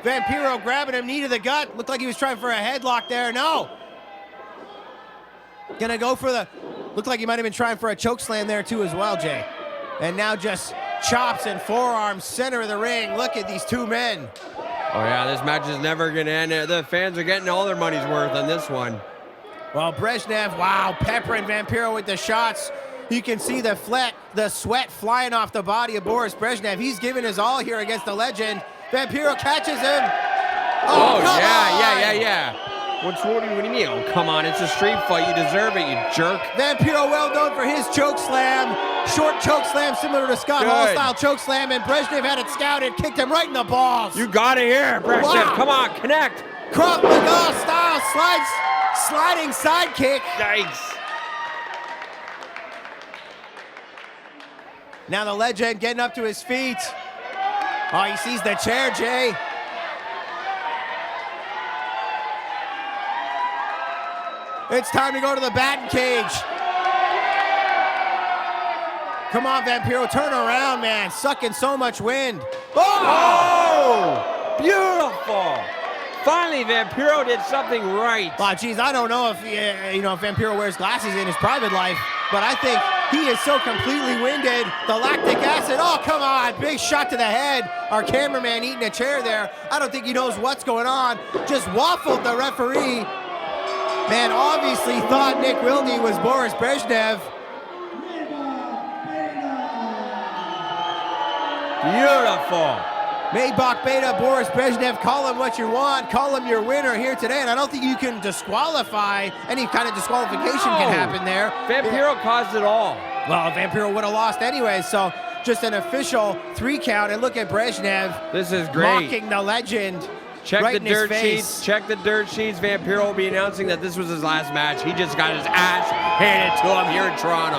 Vampiro grabbing him, knee to the gut. Looked like he was trying for a headlock there. No. Gonna go for the, looked like he might have been trying for a choke slam there too as well, Jay. And now just chops and forearms, center of the ring. Look at these 2 men. Oh yeah, this match is never gonna end. The fans are getting all their money's worth on this one. Well, Brezhnev, wow, peppering Vampiro with the shots. You can see the sweat flying off the body of Boris Brezhnev. He's giving his all here against the legend. Vampiro catches him. Oh yeah. What do you mean? Oh, come on, it's a street fight. You deserve it, you jerk. Vampiro well known for his choke slam. Short choke slam similar to Scott Hall style choke slam, and Brezhnev had it scouted, kicked him right in the balls. You got it here, Brezhnev. Wow. Come on, connect. Krav Maga style sliding sidekick. Yikes. Now the legend getting up to his feet. Oh, he sees the chair, Jay. It's time to go to the batting cage. Come on, Vampiro, turn around, man. Sucking so much wind. Oh! Beautiful. Finally, Vampiro did something right. Oh, geez, I don't know if if Vampiro wears glasses in his private life, but I think he is so completely winded. The lactic acid. Oh, come on! Big shot to the head. Our cameraman eating a chair there. I don't think he knows what's going on. Just waffled the referee. Man, obviously thought Nick Wilde was Boris Brezhnev. Beautiful. Maybach Beta, Boris Brezhnev, call him what you want, call him your winner here today, and I don't think you can disqualify, any kind of disqualification can happen there. Vampiro caused it all. Well, Vampiro would have lost anyway, so just an official 3 count, and look at Brezhnev. This is great. Mocking the legend. Check right the in his dirt face. sheets. Check the dirt sheets. Vampiro will be announcing that this was his last match. He just got his ass handed to him here in Toronto.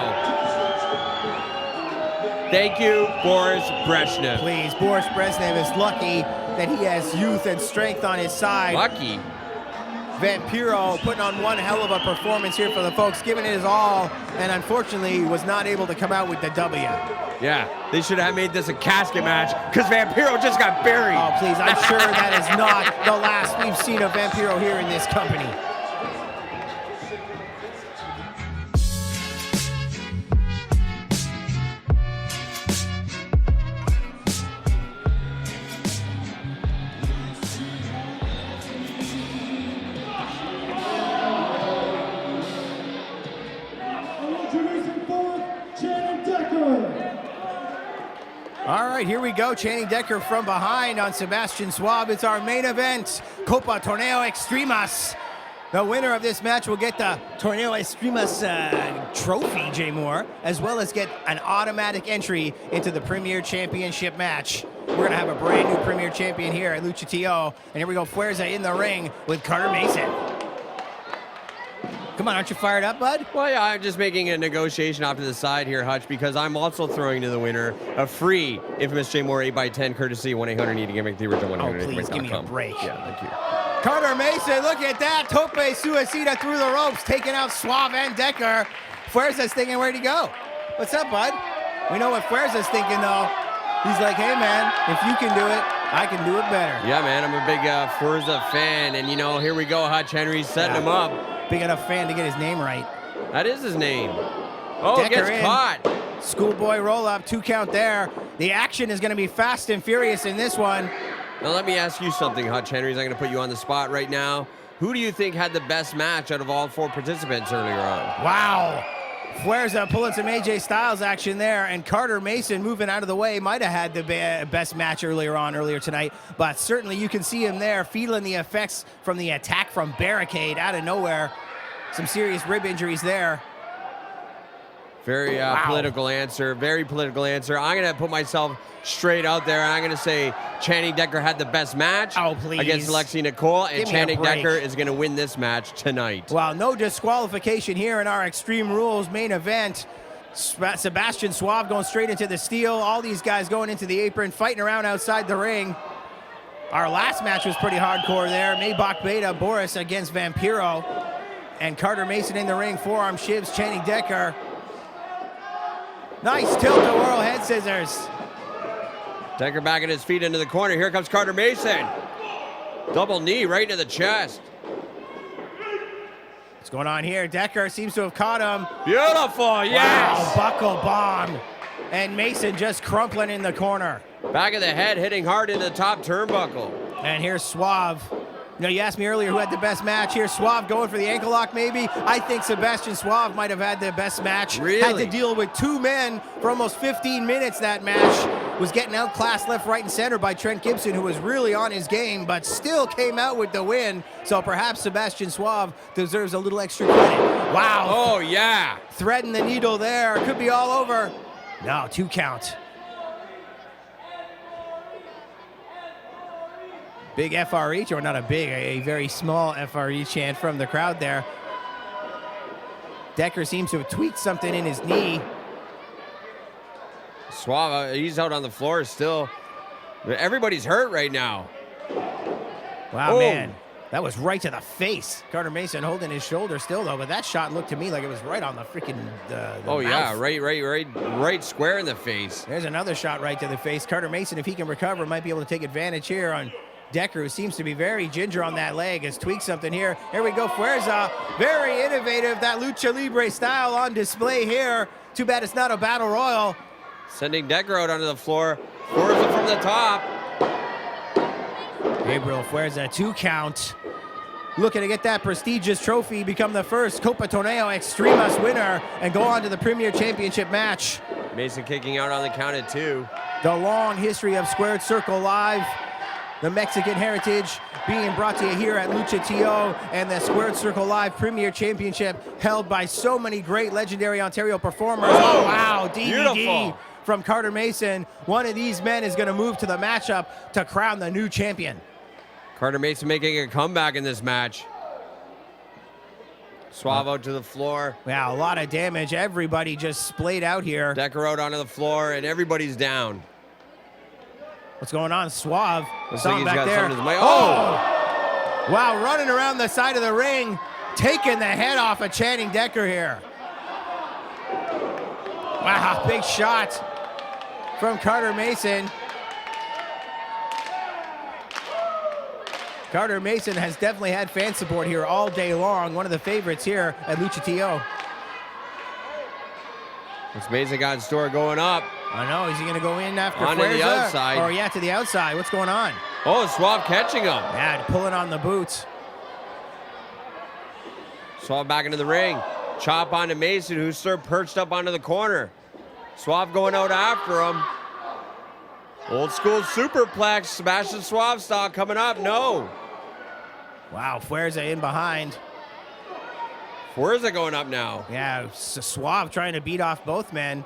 Thank you, Boris Brezhnev. Please, Boris Brezhnev is lucky that he has youth and strength on his side. Lucky. Vampiro putting on one hell of a performance here for the folks, giving it his all, and unfortunately was not able to come out with the W. Yeah, they should have made this a casket match because Vampiro just got buried. Oh, please, I'm sure that is not the last we've seen of Vampiro here in this company. All right, here we go. Channing Decker from behind on Sebastian Suave. It's our main event, Copa Torneo Extremas. The winner of this match will get the Torneo Extremas trophy, Jay Moore, as well as get an automatic entry into the Premier Championship match. We're going to have a brand new Premier Champion here at LUCHATO. And here we go, Fuerza in the ring with Carter Mason. Come on, aren't you fired up, bud? Well, yeah, I'm just making a negotiation off to the side here, Hutch, because I'm also throwing to the winner a free Infamous J Moore 8x10 courtesy 1-800-NEED-GIMMICK, the original 1-800-NEED-GIMMICK.com. Oh, please, give me a break. Yeah, thank you. Carter Mason, look at that. Tope Suicida through the ropes, taking out Suave and Decker. Fuerza's thinking, where'd he go? What's up, bud? We know what Fuerza's thinking, though. He's like, hey, man, if you can do it, I can do it better. Yeah, man, I'm a big Fuerza fan, and, you know, here we go. Hutch Henry's setting him up. Big enough fan to get his name right. That is his name. Oh, Decker gets in. caught. Schoolboy roll-up, 2 count there. The action is going to be fast and furious in this one. Now, let me ask you something, Hutch Henry's. I'm going to put you on the spot right now. Who do you think had the best match out of all 4 participants earlier on? Wow. Fuerza pulling some AJ Styles action there, and Carter Mason moving out of the way might have had the best match earlier tonight, but certainly you can see him there feeling the effects from the attack from Barricade out of nowhere. Some serious rib injuries there. Very political answer. Very political answer. I'm going to put myself straight out there, and I'm going to say Channing Decker had the best match against Alexia Nicole, and Channing Decker is going to win this match tonight. Well, no disqualification here in our Extreme Rules main event. Sebastian Suave going straight into the steel. All these guys going into the apron, fighting around outside the ring. Our last match was pretty hardcore there. Maybach Beta, Boris against Vampiro. And Carter Mason in the ring, forearm shivs, Channing Decker. Nice tilt-a-whirl head scissors. Decker back at his feet into the corner. Here comes Carter Mason. Double knee right into the chest. What's going on here? Decker seems to have caught him. Beautiful, yes! Wow, buckle bomb. And Mason just crumpling in the corner. Back of the head, hitting hard into the top turnbuckle. And here's Suave. You know, you asked me earlier who had the best match. Here, Suave going for the ankle lock, maybe. I think Sebastian Suave might have had the best match. Really? Had to deal with 2 men for almost 15 minutes that match. Was getting outclassed left, right, and center by Trent Gibson, who was really on his game, but still came out with the win. So perhaps Sebastian Suave deserves a little extra credit. Wow. Oh, yeah. Threading the needle there. Could be all over. No, 2 count. Big FRE, or not a big, a very small FRE chant from the crowd there. Decker seems to have tweaked something in his knee. Suave, he's out on the floor still. Everybody's hurt right now. Wow, man. That was right to the face. Carter Mason holding his shoulder still, though, but that shot looked to me like it was right on the freaking oh, mouth. Yeah, right square in the face. There's another shot right to the face. Carter Mason, if he can recover, might be able to take advantage here on Decker, who seems to be very ginger on that leg, has tweaked something here. Here we go, Fuerza. Very innovative, that Lucha Libre style on display here. Too bad it's not a battle royal. Sending Decker out onto the floor. Fuerza from the top. Gabriel Fuerza, 2 count. Looking to get that prestigious trophy, become the first Copa Torneo Extrema winner, and go on to the Premier Championship match. Mason kicking out on the count at 2. The long history of Squared Circle Live. The Mexican heritage being brought to you here at LUCHATO, and the Squared Circle Live Premier Championship held by so many great legendary Ontario performers. Oh, wow, DVD beautiful from Carter Mason. One of these men is going to move to the matchup to crown the new champion. Carter Mason making a comeback in this match. Suave out to the floor. Wow, a lot of damage. Everybody just splayed out here. Decker out onto the floor, and everybody's down. What's going on? Suave. Looks like he's back got there. something in his mic. Oh! Wow, running around the side of the ring, taking the head off of Channing Decker here. Wow, big shot from Carter Mason. Carter Mason has definitely had fan support here all day long. One of the favorites here at LUCHATO. What's Mason got in store going up? I know. Is he going to go in after Onto Fuerza? the outside. Or, yeah, to the outside. What's going on? Oh, Suave catching him. Yeah, pulling on the boots. Suave back into the ring. Chop onto Mason, who's still perched up onto the corner. Suave going out after him. Old school superplex. Sebastian Suave style coming up. No. Wow, Fuerza in behind. Fuerza going up now. Yeah, Suave trying to beat off both men.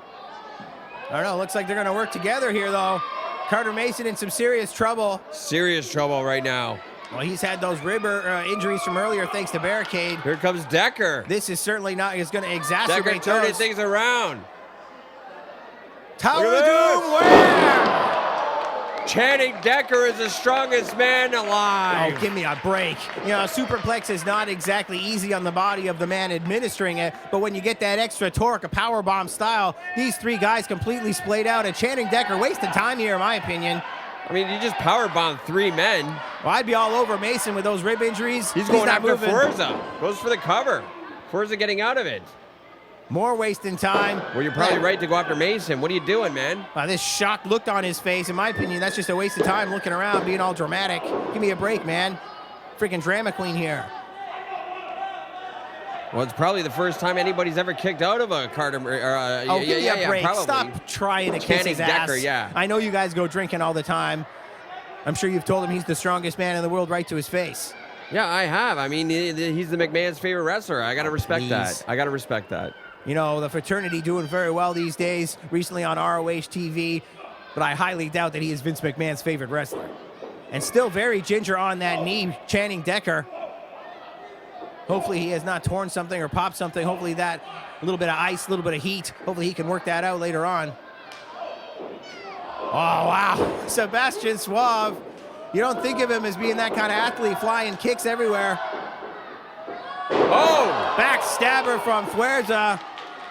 I don't know. Looks like they're going to work together here, though. Carter Mason in some serious trouble. Serious trouble right now. Well, he's had those rib injuries from earlier thanks to Barricade. Here comes Decker. This is certainly not, is going to exacerbate Decker turning those. things around. Tower of Doom, where? Channing Decker is the strongest man alive. Oh, give me a break. You know, a superplex is not exactly easy on the body of the man administering it, but when you get that extra torque, a powerbomb style, these three guys completely splayed out. And Channing Decker wasting time here, in my opinion. I mean, you just powerbombed 3 men. Well, I'd be all over Mason with those rib injuries. He's going not after moving. Fuerza. Goes for the cover. Fuerza getting out of it. More wasting time. Well, you're probably right to go after Mason. What are you doing, man? This shocked look on his face. In my opinion, that's just a waste of time looking around, being all dramatic. Give me a break, man. Freaking drama queen here. Well, it's probably the first time anybody's ever kicked out of a Carter. Give me a break. Probably. Stop trying to kiss his ass. Decker, yeah. I know you guys go drinking all the time. I'm sure you've told him he's the strongest man in the world right to his face. Yeah, I have. I mean, he's the McMahon's favorite wrestler. I got to respect that. I got to respect that. You know, the fraternity doing very well these days, recently on ROH TV, but I highly doubt that he is Vince McMahon's favorite wrestler. And still very ginger on that knee, Channing Decker. Hopefully he has not torn something or popped something. Hopefully that, a little bit of ice, a little bit of heat. Hopefully he can work that out later on. Oh, wow. Sebastian Suave. You don't think of him as being that kind of athlete, flying kicks everywhere. Oh! Backstabber from Fuerza.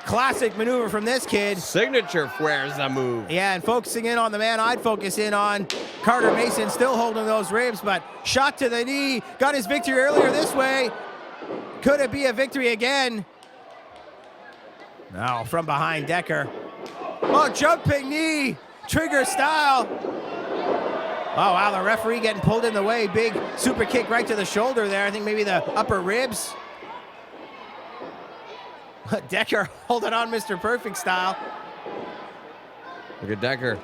Classic maneuver from this kid. Signature Fuerza move. Yeah, and focusing in on the man I'd focus in on. Carter Mason still holding those ribs, but shot to the knee. Got his victory earlier this way. Could it be a victory again? No, from behind Decker. Oh, jumping knee. Trigger style. Oh, wow, the referee getting pulled in the way. Big super kick right to the shoulder there. I think maybe the upper ribs. Decker holding on Mr. Perfect style. Look at Decker.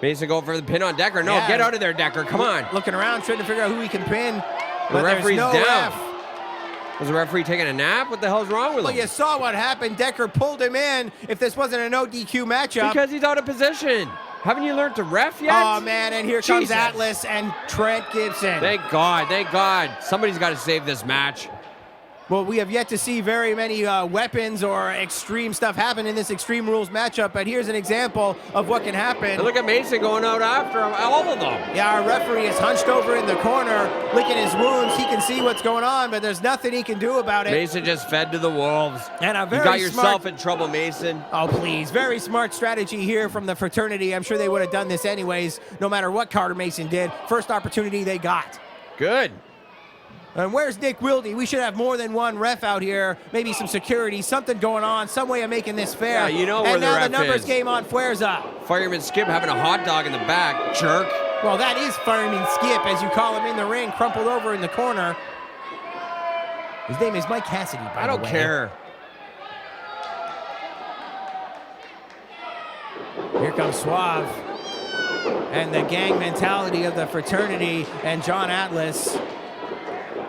Mason going for the pin on Decker. No, Yeah. get out of there, Decker. Come on. Looking around, trying to figure out who he can pin. The referee's no down. ref. Was the referee taking a nap? What the hell's wrong with Well, him? you saw what happened. Decker pulled him in. If this wasn't a no DQ matchup. Because he's out of position. Haven't you learned to ref yet? Oh, man, and here comes Jesus. Atlas and Trent Gibson. Thank God, thank God. Somebody's got to save this match. Well, we have yet to see very many weapons or extreme stuff happen in this Extreme Rules matchup, but here's an example of what can happen. And look at Mason going out after him, all of them. Yeah, our referee is hunched over in the corner, licking his wounds. He can see what's going on, but there's nothing he can do about it. Mason just fed to the wolves. And a very you got yourself smart... in trouble, Mason. Oh, please. Very smart strategy here from the fraternity. I'm sure they would have done this anyways, no matter what Carter Mason did. First opportunity they got. Good. And where's Nick Wilde? We should have more than one ref out here. Maybe some security, something going on, some way of making this fair. Yeah, you know where and the now ref the numbers is. game on Fuerza. Fireman Skip having a hot dog in the back, jerk. Well, that is Fireman Skip, as you call him in the ring, crumpled over in the corner. His name is Mike Cassidy, by the way. I don't care. Here comes Suave. And the gang mentality of the fraternity and John Atlas.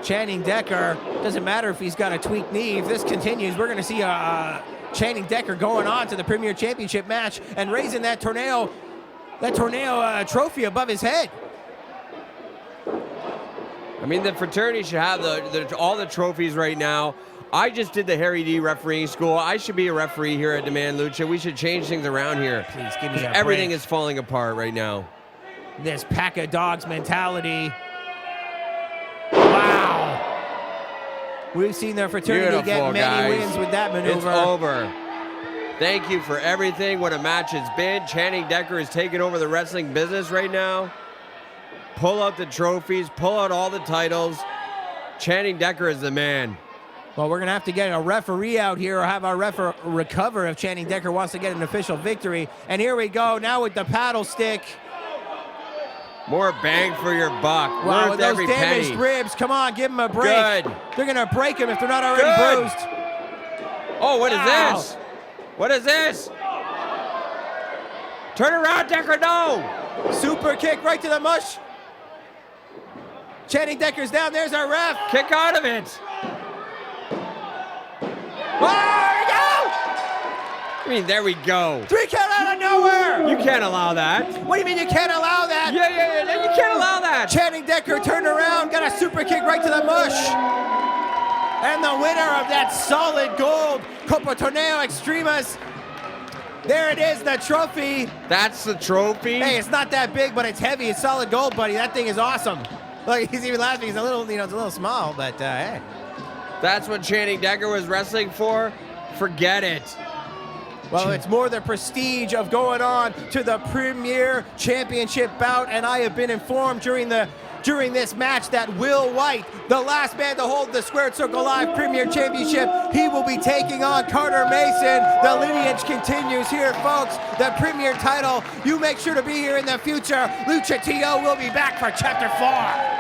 Channing Decker, doesn't matter if he's got a tweaked knee. If this continues, we're going to see Channing Decker going on to the Premier Championship match and raising that tornado trophy above his head. I mean, the fraternity should have all the trophies right now. I just did the Harry D refereeing school. I should be a referee here at Demand Lucha. We should change things around here. Please give me a Everything break. is falling apart right now. This pack of dogs mentality. Wow. We've seen their fraternity Beautiful, get many guys. wins with that maneuver. It's over. Thank you for everything. What a match it's been. Channing Decker is taking over the wrestling business right now. Pull out the trophies. Pull out all the titles. Channing Decker is the man. Well, we're going to have to get a referee out here or have our ref recover if Channing Decker wants to get an official victory. And here we go now with the paddle stick. More bang for your buck. Wow, Worth with those every damaged penny. ribs. Come on, give him a break. Good. They're going to break him if they're not already Good. bruised. Oh, what is Wow. this? What is this? Turn around, Decker, no! Super kick right to the mush. Channing Decker's down. There's our ref. Kick out of it. Oh, there we go. I mean, there we go. 3 count out of nowhere. You can't allow that. What do you mean you can't allow that? Yeah, you can't allow that. Channing Decker turned around, got a super kick right to the mush. And the winner of that solid gold Copa Torneo Extremas There it is, the trophy. That's the trophy? Hey, it's not that big, but it's heavy. It's solid gold, buddy. That thing is awesome. Look, he's even laughing. He's a little, it's a little small, but hey. That's what Channing Decker was wrestling for? Forget it. Well, it's more the prestige of going on to the Premier Championship bout, and I have been informed during this match that Will White, the last man to hold the Squared Circle Live Premier Championship, he will be taking on Carter Mason. The lineage continues here, folks. The Premier title. You make sure to be here in the future. Lucha TO will be back for Chapter 4.